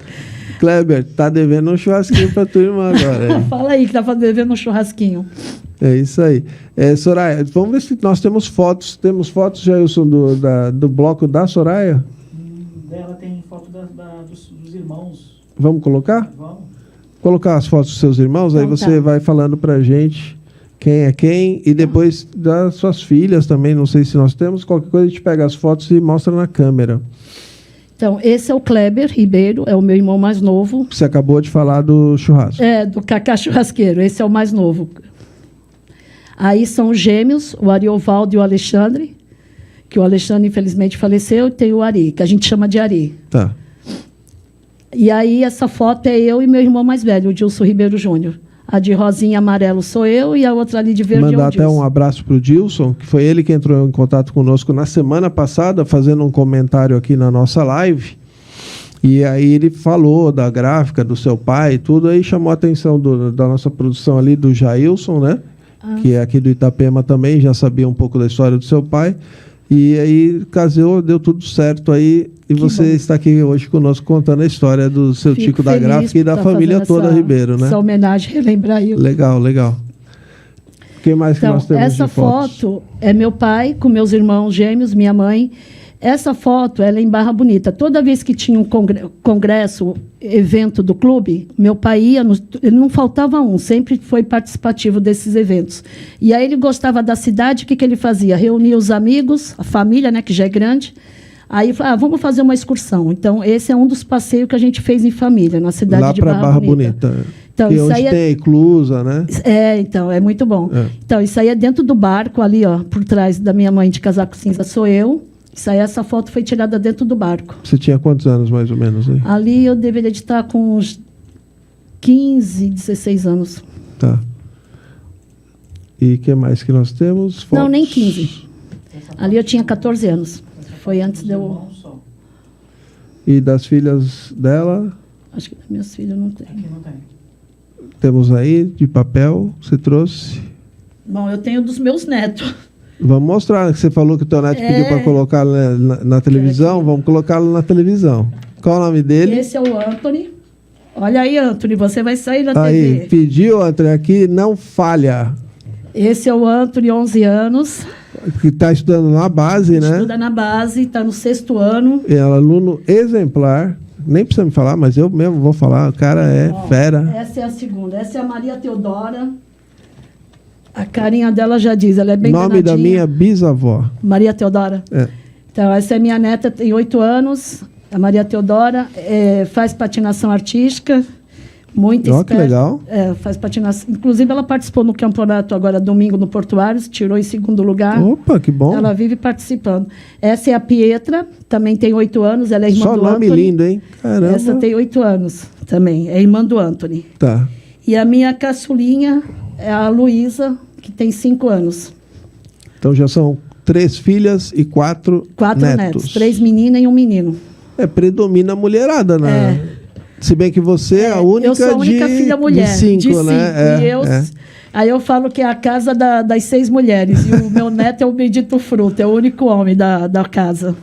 Kleber, tá devendo um churrasquinho pra tua irmã agora. Hein? Fala aí que tá devendo um churrasquinho. É isso aí. Soraya, vamos ver se nós temos fotos. Temos fotos, Jailson, do bloco da Soraya? Dela tem foto dos irmãos. Vamos colocar? Vamos. Colocar as fotos dos seus irmãos, aí Então você tá. vai falando pra gente quem é quem e depois das suas filhas também, não sei se nós temos. Qualquer coisa a gente pega as fotos e mostra na câmera. Então, esse é o Kleber Ribeiro, é o meu irmão mais novo. Você acabou de falar do churrasco. Do Cacá Churrasqueiro, esse é o mais novo. Aí são os gêmeos, o Ariovaldo e o Alexandre, que o Alexandre infelizmente faleceu, e tem o Ari, que a gente chama de Ari. Tá. E aí essa foto é eu e meu irmão mais velho, o Dilson Ribeiro Júnior. A de rosinha amarelo sou eu e a outra ali de verde é Mandar o até Dilson. um abraço para o Dilson, que foi ele que entrou em contato conosco na semana passada, fazendo um comentário aqui na nossa live. E aí ele falou da gráfica do seu pai e tudo, aí chamou a atenção da nossa produção ali, do Jailson, né? Que é aqui do Itapema também, já sabia um pouco da história do seu pai. E aí casou, deu tudo certo aí. E Que você bom. está aqui hoje conosco contando a história do seu Fico Tico da feliz Gráfica e por da tá família fazendo toda Ribeiro, né? Essa homenagem, relembrar eu. Legal, legal. O que mais que Então, nós temos essa de fotos? foto é meu pai com meus irmãos gêmeos, minha mãe. Essa foto ela é em Barra Bonita. Toda vez que tinha um congresso, evento do clube, meu pai ia, ele não faltava um, sempre foi participativo desses eventos. E aí ele gostava da cidade, o que ele fazia? Reunia os amigos, a família, né, que já é grande. Aí falava, vamos fazer uma excursão. Então, esse é um dos passeios que a gente fez em família, na cidade Lá de para Barra Bonita. Então, que é isso onde aí tem a Iclusa, né? então, é muito bom. É. Então, isso aí é dentro do barco, ali, ó, por trás da minha mãe de casaco cinza, sou eu. Isso aí, essa foto foi tirada dentro do barco. Você tinha quantos anos, mais ou menos? Aí? Ali eu deveria de estar com uns 15, 16 anos. Tá. E o que mais que nós temos? Não, Fotos. nem 15. Ali eu tinha 14 anos. Foi antes de eu... Irmãos só. E das filhas dela, Acho que das minhas filhas não tem. Aqui não tem. temos aí, de papel, você trouxe. Bom, eu tenho dos meus netos. Vamos mostrar, que você falou que o teu neto pediu para colocar na televisão, vamos colocá-lo na televisão. Qual o nome dele? Esse é o Anthony. Olha aí, Anthony, você vai sair na Aí, TV. pediu, André, aqui, não falha. Esse é o Anthony, 11 anos. Que está estudando na base, né? Estuda na base, está no 6º ano. É um aluno exemplar. Nem precisa me falar, mas eu mesmo vou falar. O cara é Ó, fera. Essa é a segunda. Essa é a Maria Teodora. A carinha dela já diz, ela é bem Nome da danadinha. minha bisavó. Maria Teodora. É. Então, essa é minha neta, tem 8 anos. A Maria Teodora faz patinação artística. Muito Ó, que esperta. legal. Faz patinação. Inclusive, ela participou no campeonato agora, domingo, no Portuários. Tirou em 2º lugar. Opa, que bom. Ela vive participando. Essa é a Pietra, também tem 8 anos. Ela é irmã Só do nome Anthony. lindo, hein? Caramba. Essa tem 8 anos também. É irmã do Anthony. Tá. E a minha caçulinha é a Luísa, que tem 5 anos. Então já são 3 filhas e 4 4 netos. 3 meninas e um menino. Predomina a mulherada, né? Se bem que você é a única eu sou a única filha mulher. de 5, né? Aí eu falo que é a casa das 6 mulheres. E o meu neto é o bendito fruto, é o único homem da casa.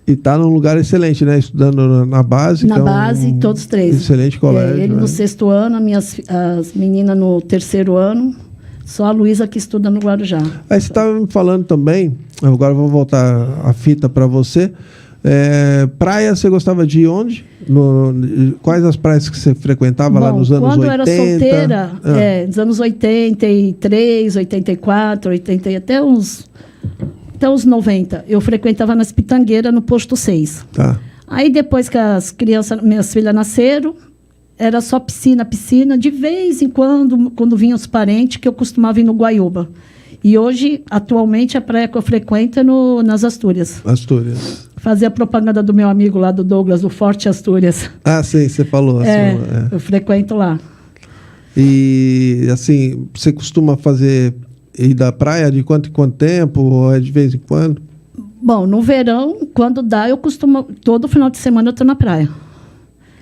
E está num lugar excelente, né? Estudando na base. Na base, todos 3. Excelente colégio. Ele né? no 6º ano, as meninas no 3º ano. Só a Luísa que estuda no Guarujá. Aí você estava me falando também, agora eu vou voltar a fita para você. Praia, você gostava de ir onde? Quais as praias que você frequentava lá nos anos 80? Quando eu era solteira, nos anos 83, 84, 80, até uns 90, eu frequentava nas Pitangueiras, no posto 6. Tá. Aí depois que as crianças, minhas filhas nasceram, era só piscina. De vez em quando vinham os parentes, que eu costumava ir no Guaiúba. E hoje, atualmente, a praia que eu frequento é nas Astúrias. Astúrias. Fazer a propaganda do meu amigo lá, do Douglas, do Forte Astúrias. Ah, sim, você falou. Eu frequento lá. E, assim, você costuma ir da praia de quanto em quanto tempo? Ou é de vez em quando? Bom, no verão, quando dá, eu costumo... Todo final de semana eu estou na praia.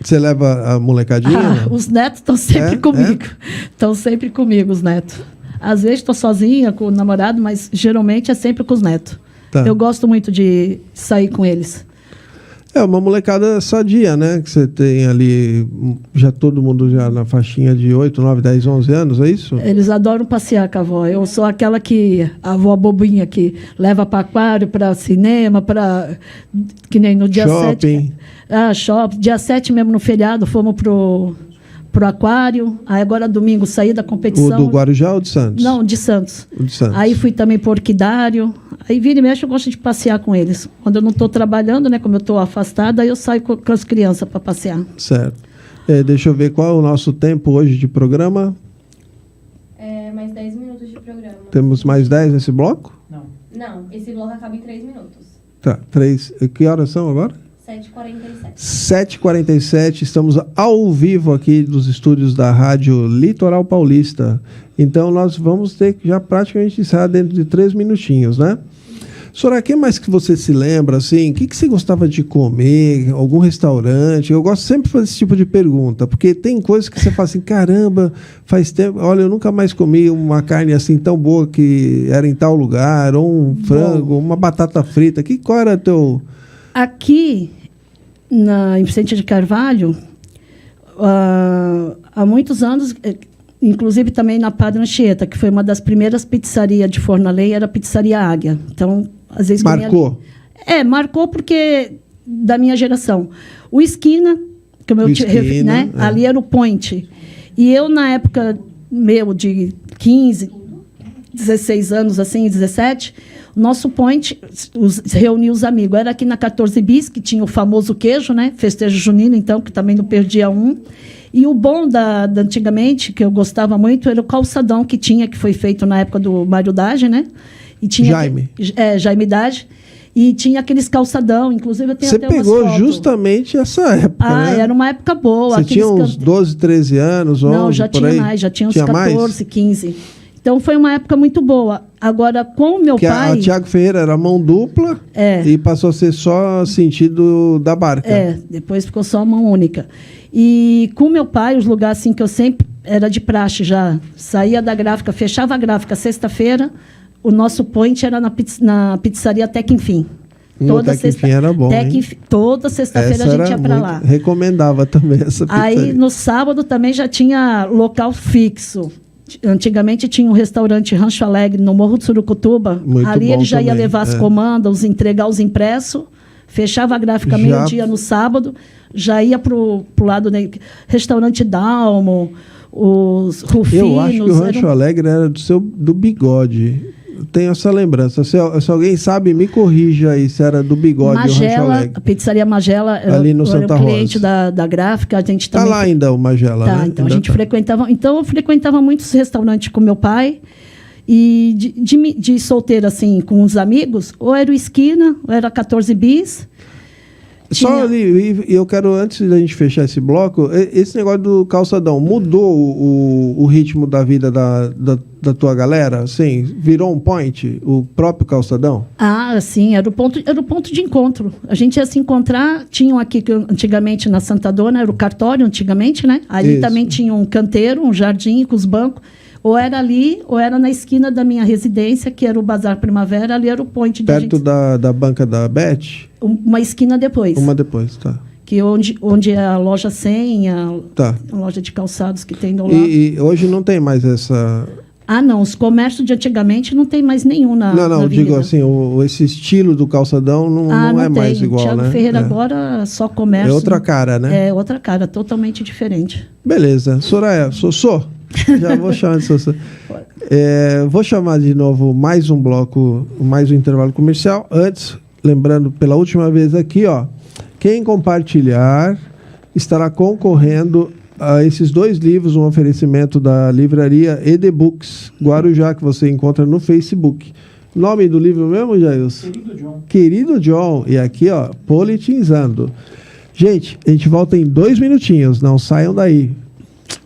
Você leva a molecadinha? Os netos estão sempre comigo. Estão sempre comigo, os netos. Às vezes estou sozinha com o namorado, mas geralmente é sempre com os netos. Tá. Eu gosto muito de sair com eles. É uma molecada sadia, né? Que você tem ali, já todo mundo já na faixinha de 8, 9, 10, 11 anos, é isso? Eles adoram passear com a avó. Eu sou aquela que, a avó bobinha que leva para aquário, para cinema, que nem no dia Shopping. 7. Shopping. Dia 7 mesmo, no feriado, fomos pro aquário. Aí agora domingo saí da competição. O do Guarujá ou de Santos? Não, de Santos. O de Santos. Aí fui também para o Orquidário. Aí vira e mexe, eu gosto de passear com eles. Quando eu não estou trabalhando, né, como eu estou afastada, aí eu saio com as crianças para passear. Certo. Deixa eu ver qual é o nosso tempo hoje de programa. Mais 10 minutos de programa. Temos mais 10 nesse bloco? Não, esse bloco acaba em 3 minutos. Tá, 3. Que horas são agora? 7h47. 7h47, estamos ao vivo aqui dos estúdios da Rádio Litoral Paulista. Então, nós vamos ter que já praticamente encerrar dentro de 3 minutinhos, né? Soraya, o que mais que você se lembra, assim? O que você gostava de comer? Algum restaurante? Eu gosto sempre de fazer esse tipo de pergunta, porque tem coisas que você fala assim, caramba, faz tempo, olha, eu nunca mais comi uma carne assim tão boa que era em tal lugar, ou um frango, uma batata frita. Qual era teu... Aqui, em Vicente de Carvalho, há muitos anos, inclusive também na Padre Anchieta, que foi uma das primeiras pizzarias de forno a lenha, era a Pizzaria Águia. Então, às vezes... Marcou? Marcou porque da minha geração. O Esquina, como eu né? Ali era o point. E eu, na época meu de 15, 16 anos, assim, 17... Nosso point, reunia os amigos. Era aqui na 14 Bis, que tinha o famoso queijo, né? Festejo junino, então, que também não perdia um. E o bom da antigamente, que eu gostava muito, era o calçadão que tinha, que foi feito na época do Mário Dage, né? E tinha, Jaime. Jaime Dage. E tinha aqueles calçadão, inclusive eu tenho até umas fotos. Você pegou justamente essa época, né? Era uma época boa. Você tinha uns 12, 13 anos, 11, não, já tinha mais, já tinha uns 14, 15. Então, foi uma época muito boa. Agora, com o meu pai... A Tiago Ferreira era mão dupla e passou a ser só sentido da barca. Depois ficou só mão única. E com o meu pai, os lugares assim, que eu sempre... Era de praxe já. Saía da gráfica, fechava a gráfica sexta-feira. O nosso point era na pizzaria Até Que Enfim. Toda sexta-feira era bom, toda sexta-feira a gente ia para lá. Recomendava também essa pizzaria. Aí, no sábado, também já tinha local fixo. Antigamente tinha um restaurante Rancho Alegre, no Morro do Surucutuba. Muito ali ele já também, ia levar as comandas, entregar os impressos, fechava a gráfica meio-dia no sábado, já ia para o lado do restaurante Dalmo, os Rufinos. Eu acho que o Rancho Alegre era do Bigode. Tenho essa lembrança. Se alguém sabe, me corrija aí se era do Bigode ou Rancho Alegre. A pizzaria Magela ali no Santa era um cliente da gráfica. A gente também lá ainda o Magela, né? Então ainda a gente frequentava. Então eu frequentava muitos restaurantes com meu pai. E de solteira, assim, com os amigos, ou era o Esquina, ou era 14 Bis. Só ali, eu quero, antes da gente fechar esse bloco, esse negócio do calçadão mudou o ritmo da vida da tua galera? Assim, virou um point, o próprio calçadão? Sim, era o ponto de encontro. A gente ia se encontrar, tinham aqui, que antigamente na Santa Dona, era o cartório, antigamente, né? Ali também tinha um canteiro, um jardim com os bancos. Ou era ali, ou era na esquina da minha residência, que era o Bazar Primavera, ali era o point. Perto da banca da Beth? Uma esquina depois. Uma depois, tá. Que onde é a loja 100, a loja de calçados que tem do lado. E hoje não tem mais essa... Não, os comércios de antigamente não tem mais nenhum na Não, avenida. Digo assim, esse estilo do calçadão não é mais igual, Thiago né? Ferreira agora só comércio. É outra cara, né? É outra cara, totalmente diferente. Beleza. Soraya, Sossô? Já vou chamar de Sossô. Vou chamar de novo mais um bloco, mais um intervalo comercial. Antes, lembrando pela última vez aqui, quem compartilhar estará concorrendo a esses 2 livros, um oferecimento da livraria EDBooks Guarujá, que você encontra no Facebook. Nome do livro mesmo, Jailson? Querido John. Querido John. E aqui, politizando. Gente, a gente volta em 2 minutinhos. Não saiam daí.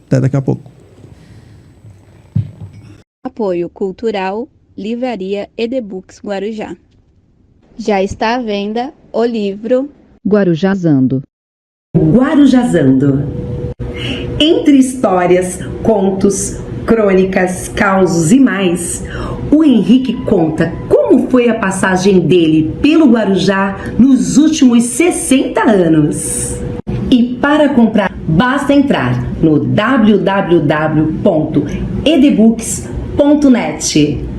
Até daqui a pouco. Apoio Cultural, Livraria EDBooks Guarujá. Já está à venda o livro Guarujazando. Guarujazando. Entre histórias, contos, crônicas, causos e mais, o Henrique conta como como foi a passagem dele pelo Guarujá nos últimos 60 anos. E para comprar, basta entrar no www.edebooks.net.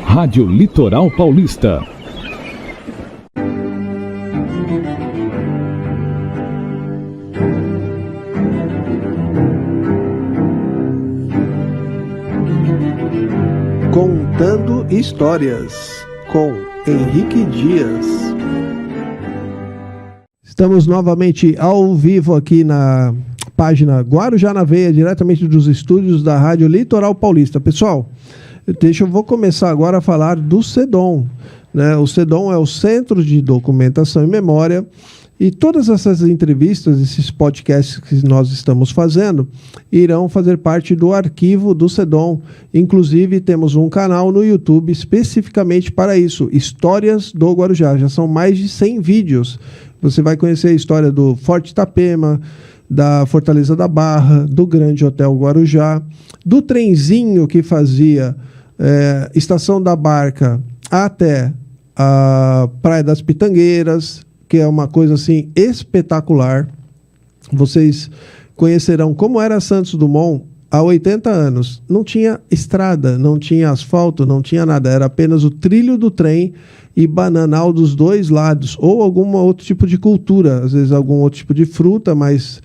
Rádio Litoral Paulista. Contando Histórias, com Henrique Dias. Estamos novamente ao vivo aqui na página Guarujá na Veia, diretamente dos estúdios da Rádio Litoral Paulista. Pessoal, vou começar agora a falar do CEDOM, né? O CEDOM é o Centro de Documentação e Memória, e todas essas entrevistas, esses podcasts que nós estamos fazendo, irão fazer parte do arquivo do CEDOM. Inclusive, temos um canal no YouTube especificamente para isso, Histórias do Guarujá. Já são mais de 100 vídeos. Você vai conhecer a história do Forte Itapema, da Fortaleza da Barra, do Grande Hotel Guarujá, do trenzinho que fazia Estação da Barca até a Praia das Pitangueiras, que é uma coisa assim espetacular. Vocês conhecerão como era Santos Dumont há 80 anos. Não tinha estrada, não tinha asfalto, não tinha nada. Era apenas o trilho do trem e bananal dos dois lados, ou algum outro tipo de cultura, às vezes algum outro tipo de fruta, mas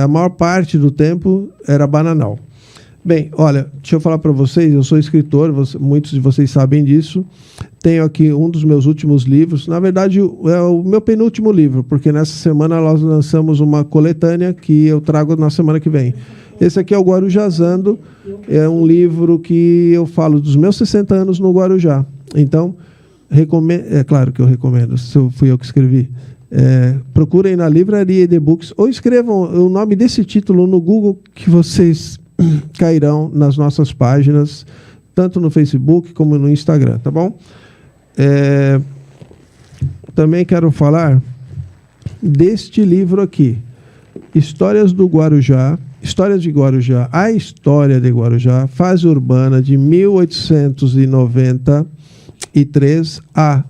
a maior parte do tempo era bananal. Bem, olha, deixa eu falar para vocês, eu sou escritor, muitos de vocês sabem disso. Tenho aqui um dos meus últimos livros, na verdade é o meu penúltimo livro, porque nessa semana nós lançamos uma coletânea que eu trago na semana que vem. Esse aqui é o Guarujazando, é um livro que eu falo dos meus 60 anos no Guarujá. Então, é claro que eu recomendo, fui eu que escrevi. Procurem na livraria e-books ou escrevam o nome desse título no Google que vocês cairão nas nossas páginas, tanto no Facebook como no Instagram, tá bom? Também quero falar deste livro aqui, Histórias do Guarujá, Histórias de Guarujá, a História de Guarujá, Fase Urbana de 1893 a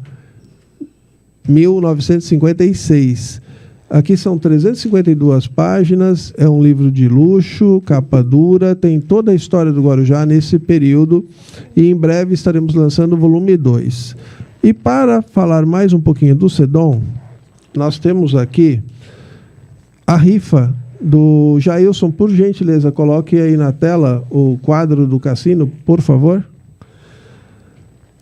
1956. Aqui são 352 páginas, é um livro de luxo, capa dura, tem toda a história do Guarujá nesse período e em breve estaremos lançando o volume 2. E para falar mais um pouquinho do CEDOM, nós temos aqui a rifa do Jailson. Por gentileza, coloque aí na tela o quadro do cassino, por favor.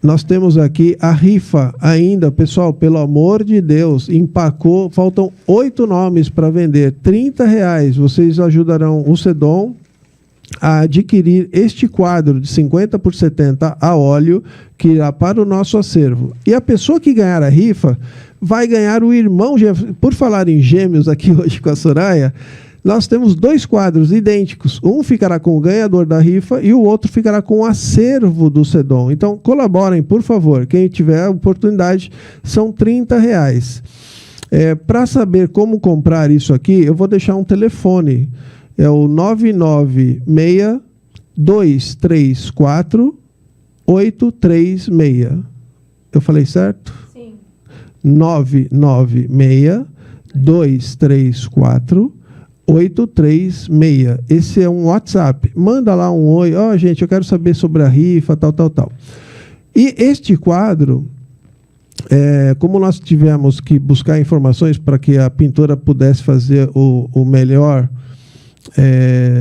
Nós temos aqui a rifa ainda, pessoal, pelo amor de Deus, empacou, faltam 8 nomes para vender, R$30. Vocês ajudarão o CEDOM a adquirir este quadro de 50 por 70 a óleo, que irá para o nosso acervo. E a pessoa que ganhar a rifa vai ganhar o irmão gêmeo. Por falar em gêmeos aqui hoje com a Soraya, nós temos 2 quadros idênticos. Um ficará com o ganhador da rifa e o outro ficará com o acervo do CEDOM. Então, colaborem, por favor. Quem tiver a oportunidade, são R$30. Para saber como comprar isso aqui, eu vou deixar um telefone. É o 996-234-836. Eu falei certo? Sim. 996-234-836. Esse é um WhatsApp. Manda lá um oi. Gente, eu quero saber sobre a rifa, tal. E este quadro, como nós tivemos que buscar informações para que a pintora pudesse fazer o melhor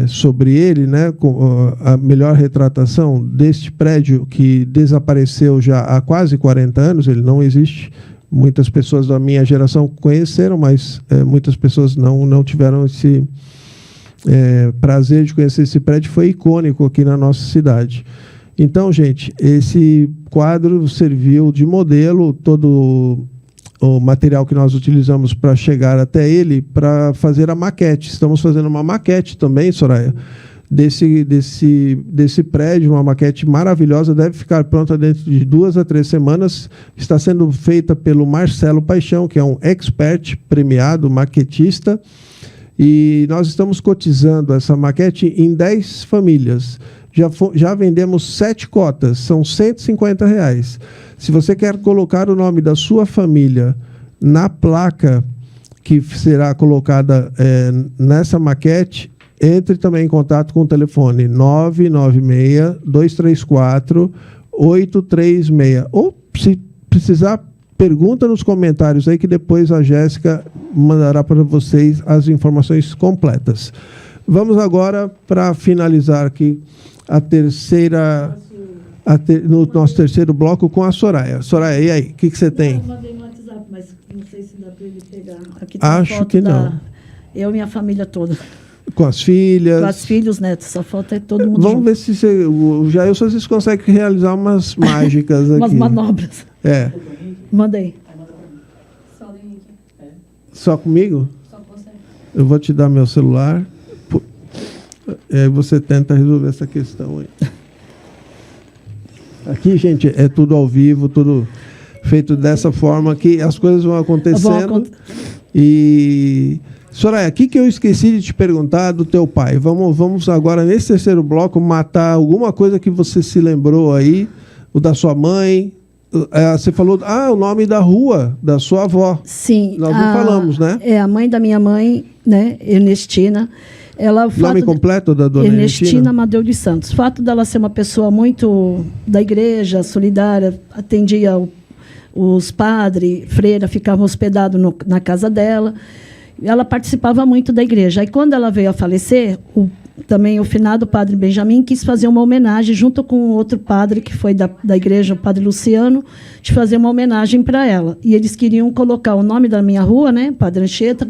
sobre ele, né, com a melhor retratação deste prédio que desapareceu já há quase 40 anos, ele não existe muitas pessoas da minha geração conheceram, mas muitas pessoas não tiveram esse prazer de conhecer esse prédio. Foi icônico aqui na nossa cidade. Então, gente, esse quadro serviu de modelo, todo o material que nós utilizamos para chegar até ele, para fazer a maquete. Estamos fazendo uma maquete também, Soraya, desse prédio, uma maquete maravilhosa, deve ficar pronta dentro de 2 a 3 semanas. Está sendo feita pelo Marcelo Paixão, que é um expert premiado, maquetista, e nós estamos cotizando essa maquete em 10 famílias. Já vendemos 7 cotas, são R$150. Se você quer colocar o nome da sua família na placa que será colocada nessa maquete, entre também em contato com o telefone 996-234-836. Ou, se precisar, pergunta nos comentários aí, que depois a Jéssica mandará para vocês as informações completas. Vamos agora, para finalizar aqui, no nosso terceiro bloco, com a Soraya. Soraya, e aí? O que você tem? Eu mandei no WhatsApp, mas não sei se dá para ele pegar. Aqui tem Acho foto que não. Eu e minha família toda. Com as filhas. Com as filhos, netos. Só falta todo mundo Vamos junto. ver se o Jailson, vocês conseguem realizar umas mágicas aqui. Umas manobras. Mandei. Só do Henrique. Só comigo? Só com você. Eu vou te dar meu celular. E aí você tenta resolver essa questão aí. Aqui, gente, é tudo ao vivo, tudo feito dessa forma que as coisas vão acontecendo. E, Soraya, o que eu esqueci de te perguntar do teu pai? Vamos agora, nesse terceiro bloco, matar alguma coisa que você se lembrou aí, o da sua mãe. Você falou o nome da rua da sua avó. Sim. Nós não falamos, né? É a mãe da minha mãe, né, Ernestina. Nome completo da dona Ernestina Amadeu de Santos. O fato dela ser uma pessoa muito da igreja, solidária, atendia os padres, freira, ficava hospedado na casa dela. Ela participava muito da igreja. Aí, quando ela veio a falecer, também o finado padre Benjamin quis fazer uma homenagem, junto com outro padre que foi da igreja, o padre Luciano, de fazer uma homenagem para ela. E eles queriam colocar o nome da minha rua, né, Padre Anchieta,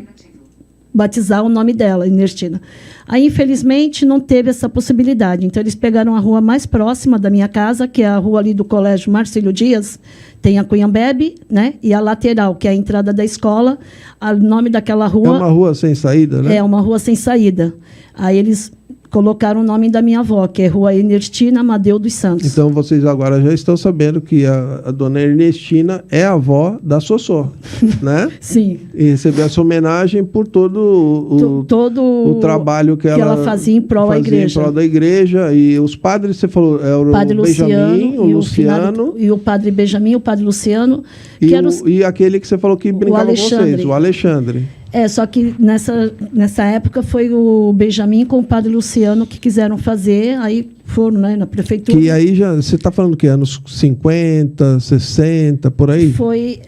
batizar o nome dela, Ernestina. Aí, infelizmente, não teve essa possibilidade. Então, eles pegaram a rua mais próxima da minha casa, que é a rua ali do Colégio Marcílio Dias, tem a Cunhambebe, né? E a lateral, que é a entrada da escola. O nome daquela rua... É uma rua sem saída, né? É uma rua sem saída. Aí, eles colocaram o nome da minha avó, que é Rua Ernestina Amadeu dos Santos. Então, vocês agora já estão sabendo que a dona Ernestina é a avó da Sossô, né? Sim. E recebeu essa homenagem por todo o trabalho que ela fazia em prol da igreja. Em prol da igreja. E os padres, você falou, o Padre Benjamin, o Luciano... E o padre Benjamin, o padre Luciano... E aquele que você falou que brincava com vocês, o Alexandre. Só que nessa época foi o Benjamin com o padre Luciano que quiseram fazer, aí foram, né, na prefeitura. Que aí já, você está falando que anos 50, 60, por aí? Foi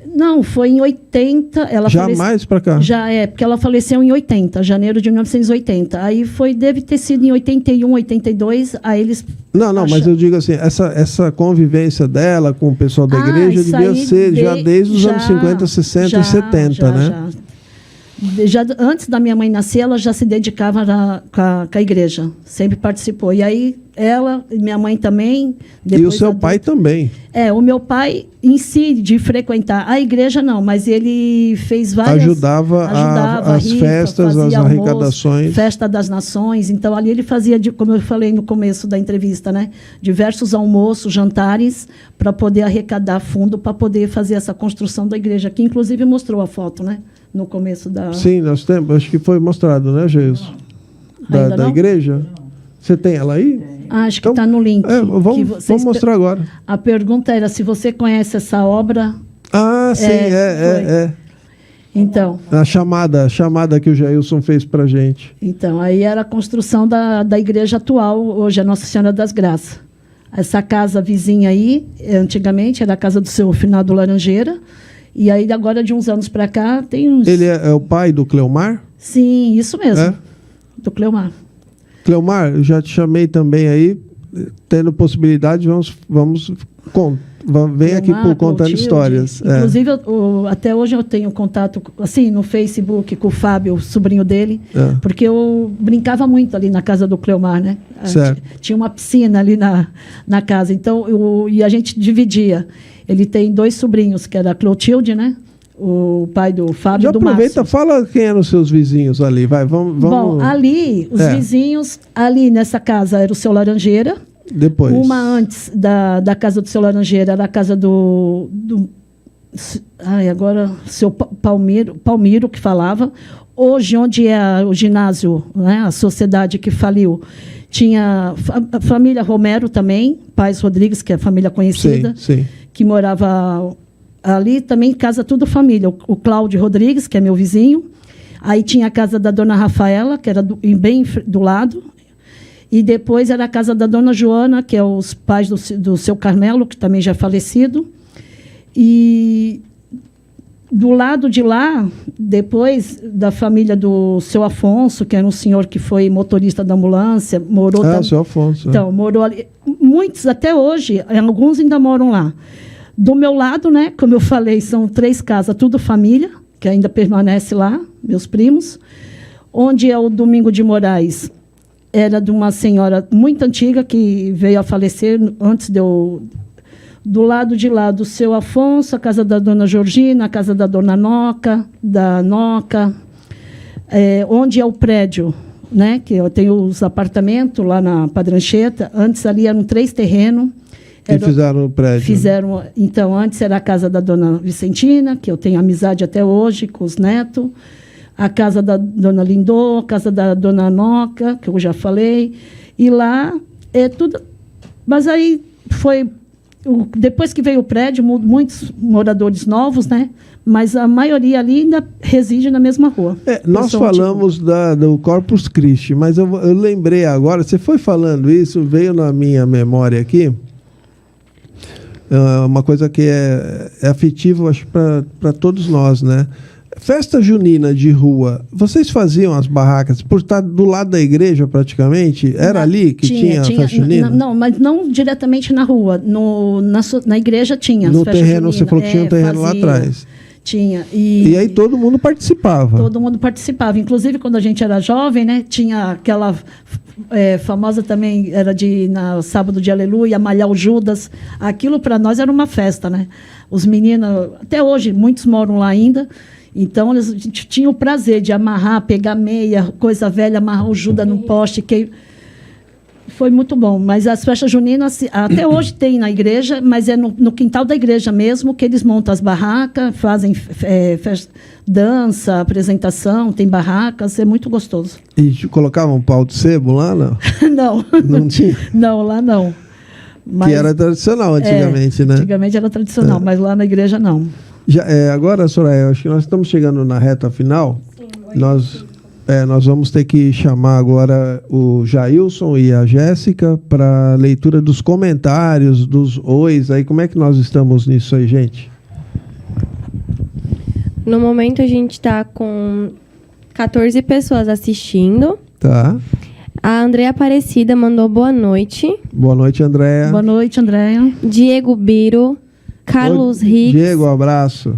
em 80. Ela já mais para cá? Já porque ela faleceu em 80, janeiro de 1980. Aí deve ter sido em 81, 82, aí eles... Não, mas eu digo assim, essa convivência dela com o pessoal da igreja devia ser já desde os anos 50, 60 e 70, né? Já antes da minha mãe nascer, ela já se dedicava com a igreja, sempre participou. E aí, ela e minha mãe também... E o seu pai também? O meu pai, em si, de frequentar a igreja, não, mas ele fez várias... Ajudava as festas, as arrecadações. Festa das Nações. Então, ali ele fazia, como eu falei no começo da entrevista, né, diversos almoços, jantares, para poder arrecadar fundo, para poder fazer essa construção da igreja, que inclusive mostrou a foto, né? No começo da... Sim, nós temos. Acho que foi mostrado, né, Geilson? Da igreja? Você tem ela aí? Acho que está no link. Vamos mostrar agora. A pergunta era se você conhece essa obra. Sim, Então... A chamada que o Jailson fez para a gente. Então, aí era a construção da igreja atual, hoje a Nossa Senhora das Graças. Essa casa vizinha aí, antigamente, era a casa do seu finado Laranjeira. E aí, agora, de uns anos para cá, tem uns... Ele é o pai do Cleomar? Sim, isso mesmo. Do Cleomar. Cleomar, eu já te chamei também aí, tendo possibilidade, vamos vem aqui Cleomar, contando Clotilde. histórias. Inclusive, até hoje eu tenho contato, assim, no Facebook com o Fábio, o sobrinho dele, porque eu brincava muito ali na casa do Cleomar, né? Certo. Tinha uma piscina ali na casa, então, e a gente dividia. Ele tem 2 sobrinhos, que era a Clotilde, né? O pai do Fábio Já e do aproveita, Márcio. fala quem eram os seus vizinhos ali, vai, vamos... Bom, ali, os vizinhos, ali nessa casa era o seu Laranjeira. Depois. Uma antes da casa do seu Laranjeira era a casa do agora, seu Palmiro que falava. Hoje, onde é o ginásio, né, a sociedade que faliu, tinha a família Romero também, Pais Rodrigues, que é a família conhecida, Sim. que morava ali, também casa tudo família. O Cláudio Rodrigues, que é meu vizinho. Aí tinha a casa da dona Rafaela, que era bem do lado. E depois era a casa da dona Joana, que é os pais do seu Carmelo, que também já é falecido. E do lado de lá, depois da família do seu Afonso, que era um senhor que foi motorista da ambulância, morou... o seu Afonso. Então, morou ali. Muitos, até hoje, alguns ainda moram lá. Do meu lado, né, como eu falei, são 3 casas, tudo família, que ainda permanece lá, meus primos. Onde é o Domingo de Moraes, era de uma senhora muito antiga que veio a falecer antes de eu... Do lado de lá do seu Afonso, a casa da dona Georgina, a casa da dona Noca, onde é o prédio, né, que eu tenho os apartamentos lá na Padrancheta. Antes ali eram 3 terrenos. E fizeram o prédio. Então, antes era a casa da dona Vicentina, que eu tenho amizade até hoje com os netos. A casa da dona Lindô, a casa da dona Noca, que eu já falei. E lá é tudo... Mas aí foi... Depois que veio o prédio, muitos moradores novos, né? Mas a maioria ali ainda reside na mesma rua. Nós falamos do Corpus Christi, mas eu lembrei agora, você foi falando isso, veio na minha memória aqui, uma coisa que é afetiva, acho, para todos nós, né? Festa junina de rua, vocês faziam as barracas por estar do lado da igreja praticamente? Era ali que tinha a festa junina? Não, mas não diretamente na rua. Na igreja tinha. No terreno, você falou que tinha um terreno lá atrás. Tinha. E aí todo mundo participava? Todo mundo participava. Inclusive, quando a gente era jovem, né, tinha aquela famosa também, era na sábado de Aleluia, malhar o Judas. Aquilo para nós era uma festa, né? Os meninos, até hoje, muitos moram lá ainda. Então, a gente tinha o prazer de amarrar, pegar meia, coisa velha, amarrar o Judas no poste. Foi muito bom. Mas as festas juninas, até hoje tem na igreja, mas é no quintal da igreja mesmo que eles montam as barracas, fazem dança, apresentação, tem barracas, é muito gostoso. E colocavam um pau de sebo lá, não? Não. Não tinha? Não, lá não. Mas, que era tradicional antigamente, né? Antigamente era tradicional, mas lá na igreja não. Agora, Soraya, acho que nós estamos chegando na reta final. Sim, nós vamos ter que chamar agora o Jailson e a Jéssica para leitura dos comentários, dos ois. Aí, como é que nós estamos nisso aí, gente? No momento, a gente está com 14 pessoas assistindo. Tá. A Andréa Aparecida mandou boa noite. Boa noite, Andréa. Boa noite, Andréa. Diego Biro. Carlos Rix. Diego, um abraço.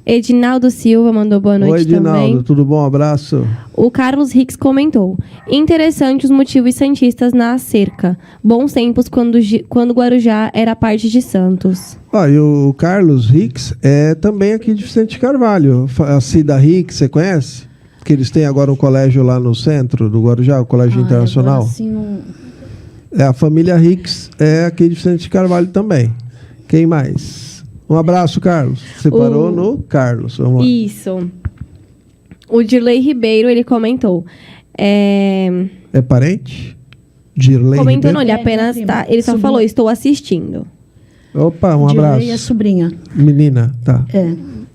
Edinaldo Silva mandou boa noite também. Oi, Edinaldo, tudo bom? Abraço. O Carlos Rix comentou: interessante os motivos santistas na cerca. Bons tempos quando Guarujá era parte de Santos. E o Carlos Rix é também aqui de Vicente Carvalho. A Cida Rix, você conhece? Que eles têm agora um colégio lá no centro do Guarujá, o Colégio Internacional. Assim, não... A família Rix é aqui de Vicente Carvalho também. Quem mais? Um abraço, Carlos. Você parou no Carlos. Vamos lá. Isso. O Dirley Ribeiro, ele comentou. É parente? Dirley comentou, Ribeiro? não, ele apenas tá. Ele só falou, estou assistindo. Opa, um abraço. Dirley é sobrinha. Menina, tá.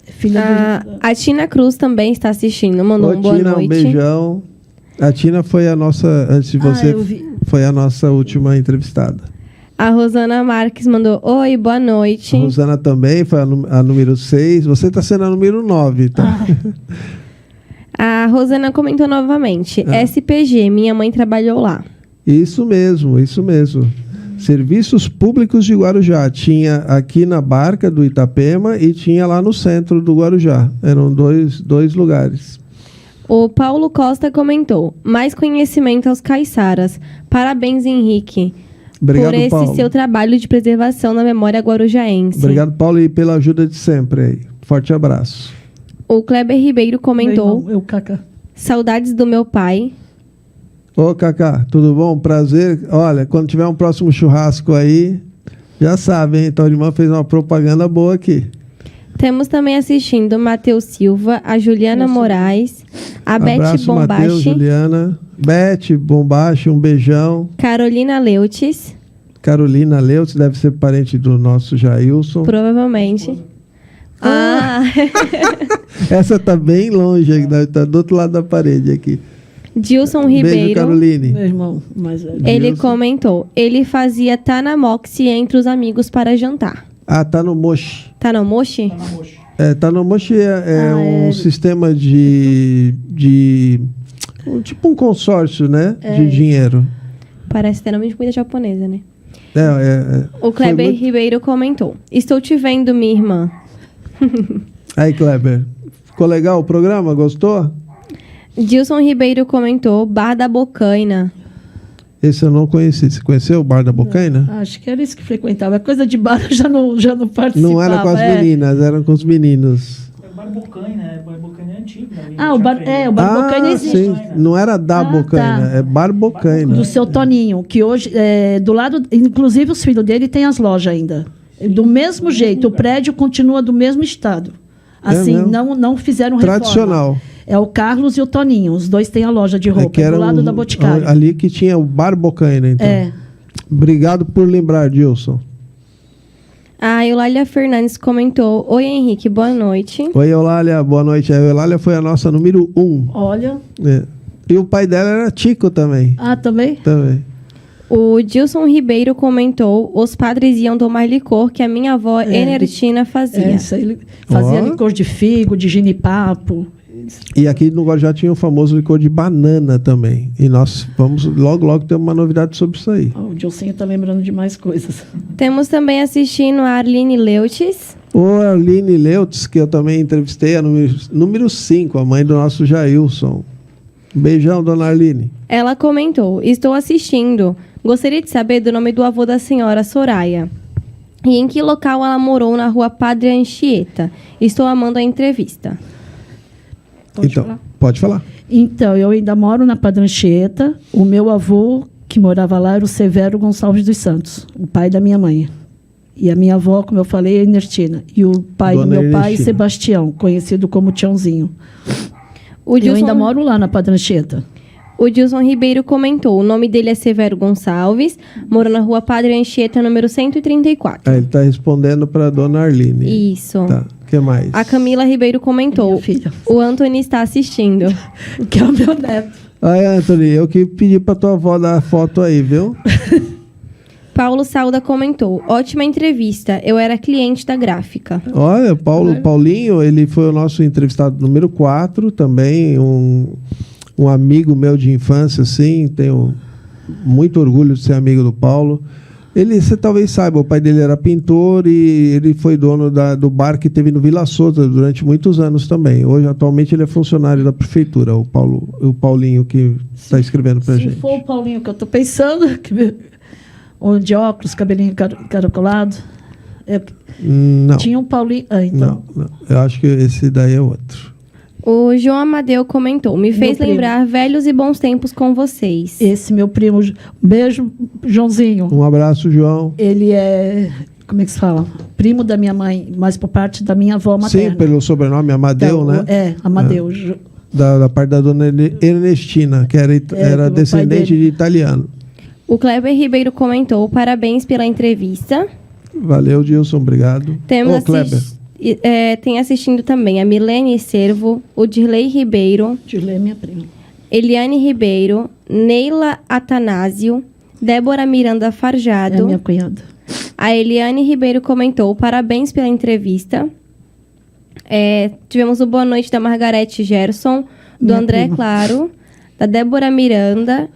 Filha a Tina Cruz também está assistindo. Mandou uma boa Tina, noite. Um beijão. A Tina foi a nossa, antes de você, foi a nossa última entrevistada. A Rosana Marques mandou: oi, boa noite. A Rosana também foi a número 6. Você está sendo a número 9, tá? A Rosana comentou novamente: SPG, minha mãe trabalhou lá. Isso mesmo, isso mesmo. Serviços Públicos de Guarujá. Tinha aqui na Barca do Itapema e tinha lá no centro do Guarujá. Eram dois lugares. O Paulo Costa comentou: mais conhecimento aos caiçaras. Parabéns, Henrique, Obrigado, por esse Paulo. seu trabalho de preservação na memória guarujaense. Obrigado, Paulo, e pela ajuda de sempre aí. Forte abraço. O Kleber Ribeiro comentou: Eu, Cacá. saudades do meu pai. Ô, Cacá, tudo bom? Prazer. Olha, quando tiver um próximo churrasco aí, já sabe, hein? Então, a irmã fez uma propaganda boa aqui. Temos também assistindo Matheus Silva, a Juliana Moraes, a Beth Abraço, Matheus, Bombachi, Juliana. Beth Bombachi, um beijão. Carolina Leutes, Carolina Leutz, deve ser parente do nosso Jailson. provavelmente. Ah, Essa tá bem longe, tá do outro lado da parede aqui. Dilson Beijo, Ribeiro. Caroline. Meu irmão mais velho. Ele Dilson. comentou: ele fazia Tanamoxi entre os amigos para jantar. Ah, tá no Mochi. Tá no Mochi? Tá na mocha. Tá no Mochi um sistema tipo um consórcio, né? De dinheiro. Parece ter nome de comida japonesa, né? Foi O Kleber muito- Ribeiro comentou: estou te vendo, minha irmã. Aí, Kleber. Ficou legal o programa? Gostou? Dilson Ribeiro comentou: Bar da Bocaina. Esse eu não conheci. Você conheceu o Bar da Bocaina? Acho que era isso que frequentava. Coisa de bar eu já não participava. Não era com as meninas, era com os meninos. É o Barbocaine, né? Barbocaine é antigo. Né? Ah, o Bar Bocaina existe. Sim. Não era da Bocaina, tá. é Bar Bocaina. Do seu Toninho, que hoje, do lado, inclusive os filhos dele têm as lojas ainda. Do mesmo jeito, o prédio continua do mesmo estado. Assim, mesmo? não fizeram reforma. Tradicional. É o Carlos e o Toninho, os dois têm a loja de roupa, que era do lado da Boticário. ali que tinha o Bar Bocaina, então. É. Obrigado por lembrar, Dilson. A Eulália Fernandes comentou: oi, Henrique, boa noite. Oi, Eulália, boa noite. A Eulália foi a nossa número 1. Olha. E o pai dela era Tico também. Ah, também? Também. O Dilson Ribeiro comentou: os padres iam tomar licor que a minha avó Enertina fazia. Isso aí, ele fazia Ó. licor de figo, de ginipapo. E aqui no Guarujá tinha o famoso licor de banana também. E nós vamos logo ter uma novidade sobre isso aí. O Dilcinho tá lembrando de mais coisas. Temos também assistindo a Arline Leutes. O Arline Leutz, que eu também entrevistei, a número 5, a mãe do nosso Jailson. Beijão, dona Arline. Ela comentou: estou assistindo. Gostaria de saber do nome do avô da senhora Soraya. E em que local ela morou na rua Padre Anchieta. Estou amando a entrevista. Pode falar. Então, eu ainda moro na Padrancheta. O meu avô, que morava lá, era o Severo Gonçalves dos Santos, o pai da minha mãe. E a minha avó, como eu falei, é Ernestina. E o pai Dona do meu pai, Ernestina. Sebastião, conhecido como Tiãozinho. O Eu ainda moro lá na Padrancheta. O Dilson Ribeiro comentou: o nome dele é Severo Gonçalves, mora na rua Padre Anchieta, número 134. Ele está respondendo para dona Arline. Isso. Tá. O que mais? A Camila Ribeiro comentou: Minha filha. o Anthony está assistindo. Que é o meu neto. Ai, Anthony, eu que pedi para tua avó dar a foto aí, viu? Paulo Sauda comentou: ótima entrevista, eu era cliente da gráfica. Olha, Paulinho, ele foi o nosso entrevistado número 4, também um amigo meu de infância, assim, tenho muito orgulho de ser amigo do Paulo. Você talvez saiba, o pai dele era pintor e ele foi dono do bar que teve no Vila Souza durante muitos anos também. Hoje, atualmente, ele é funcionário da prefeitura, o Paulinho que está escrevendo para a Se gente. for o Paulinho que eu estou pensando, de óculos, cabelinho caracolado. Não, Tinha um Paulinho. Ah, então. não. Eu acho que esse daí é outro. O João Amadeu comentou: me fez primo. lembrar velhos e bons tempos com vocês. Esse meu primo. Beijo, Joãozinho. Um abraço, João. Ele é. Como é que se fala? Primo da minha mãe, mas por parte da minha avó materna. Sim, pelo sobrenome Amadeu, Então, né? Amadeu. Da parte da dona Ernestina, que era pelo descendente pai dele. de italiano. O Kleber Ribeiro comentou: parabéns pela entrevista. Valeu, Dilson, obrigado. Temos Kleber. tem assistindo também a Milene Servo, o Dirley Ribeiro, Dirley é minha prima. Eliane Ribeiro, Neila Atanásio, Débora Miranda É Farjado. minha cunhada. A Eliane Ribeiro comentou: parabéns pela entrevista. Tivemos o boa noite da Margarete Gerson, do Minha André prima. Claro, da Débora Miranda,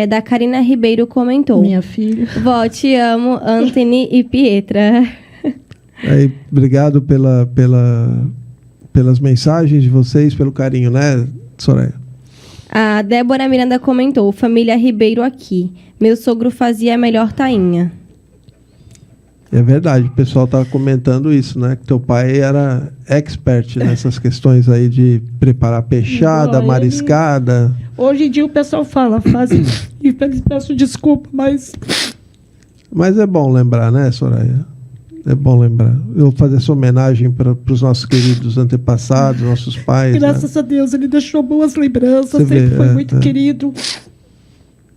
da Karina Ribeiro comentou. Minha filha. Vó, te amo, Anthony e Pietra. Aí, obrigado pelas mensagens de vocês, pelo carinho, né, Soraya? A Débora Miranda comentou, família Ribeiro aqui. Meu sogro fazia a melhor tainha. É verdade, o pessoal tá comentando isso, né? Que teu pai era expert nessas questões aí de preparar peixada, Igual mariscada. Hoje em dia o pessoal fala, faz, e peço desculpa, mas Mas é bom lembrar, né, Soraya? É bom lembrar. Eu vou fazer essa homenagem para os nossos queridos antepassados, nossos pais. graças a Deus ele deixou boas lembranças, Você sempre vê, foi muito querido.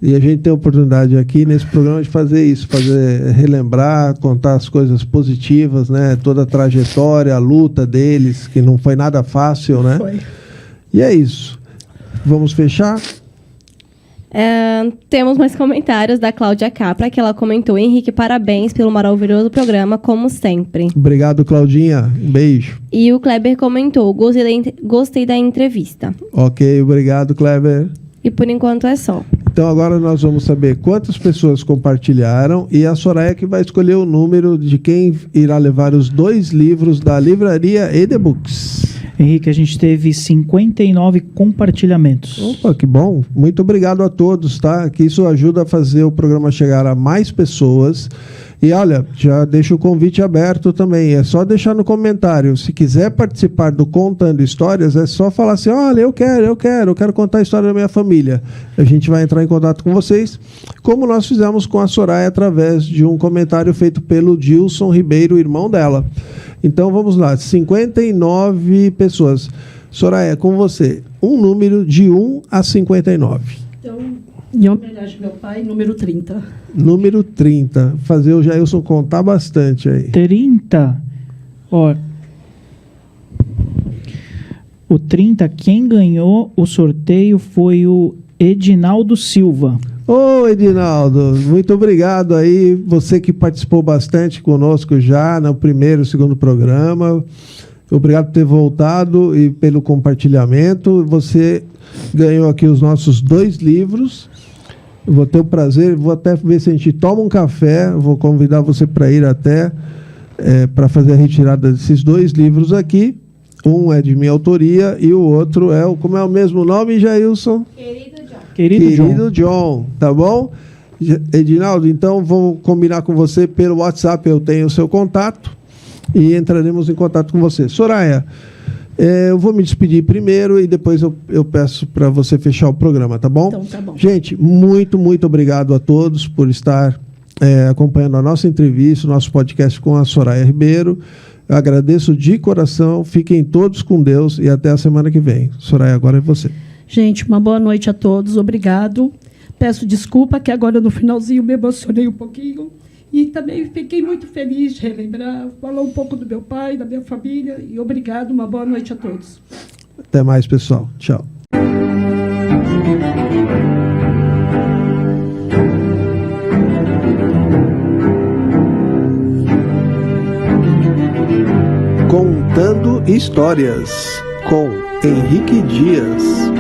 E a gente tem a oportunidade aqui nesse programa de fazer isso, relembrar, contar as coisas positivas, né? Toda a trajetória, a luta deles, que não foi nada fácil, né? Foi. E é isso. Vamos fechar? Temos mais comentários da Cláudia Capra, que ela comentou, Henrique, parabéns pelo maravilhoso programa, como sempre. Obrigado, Claudinha. Um beijo. E o Kleber comentou, gostei da entrevista. Ok, obrigado, Kleber. E por enquanto é só. Então agora nós vamos saber quantas pessoas compartilharam e a Soraya que vai escolher o número de quem irá levar os 2 livros da livraria EDBooks. Henrique, a gente teve 59 compartilhamentos. Opa, que bom. Muito obrigado a todos, tá? Que isso ajuda a fazer o programa chegar a mais pessoas. E olha, já deixo o convite aberto também. É só deixar no comentário. Se quiser participar do Contando Histórias, é só falar assim, olha, eu quero contar a história da minha família. A gente vai entrar em contato com vocês, como nós fizemos com a Soraya através de um comentário feito pelo Dilson Ribeiro, irmão dela. Então vamos lá, 59 pessoas. Soraya, com você, um número de 1 a 59. Então, em homenagem ao meu pai, número 30. Número 30. Fazer o Jailson contar bastante aí. 30. Ó. O 30, quem ganhou o sorteio foi o Edinaldo Silva. Ô, Edinaldo, muito obrigado aí. Você que participou bastante conosco já no primeiro e segundo programa. Obrigado por ter voltado e pelo compartilhamento. Você ganhou aqui os nossos 2 livros. Eu vou ter o prazer, vou até ver se a gente toma um café. Vou convidar você para ir até para fazer a retirada desses 2 livros aqui. Um é de minha autoria e o outro é como é o mesmo nome, Jailson? Querido John, tá bom? Edinaldo, então vou combinar com você pelo WhatsApp, eu tenho o seu contato e entraremos em contato com você. Soraya, eu vou me despedir primeiro e depois eu peço para você fechar o programa, tá bom? Então, tá bom. Gente, muito obrigado a todos por estar acompanhando a nossa entrevista, o nosso podcast com a Soraya Ribeiro. Eu agradeço de coração, fiquem todos com Deus e até a semana que vem. Soraya, agora é você. Gente, uma boa noite a todos, obrigado. Peço desculpa que agora no finalzinho me emocionei um pouquinho e também fiquei muito feliz de relembrar, falar um pouco do meu pai, da minha família e obrigado, uma boa noite a todos. Até mais, pessoal. Tchau. Contando Histórias, com Henrique Dias.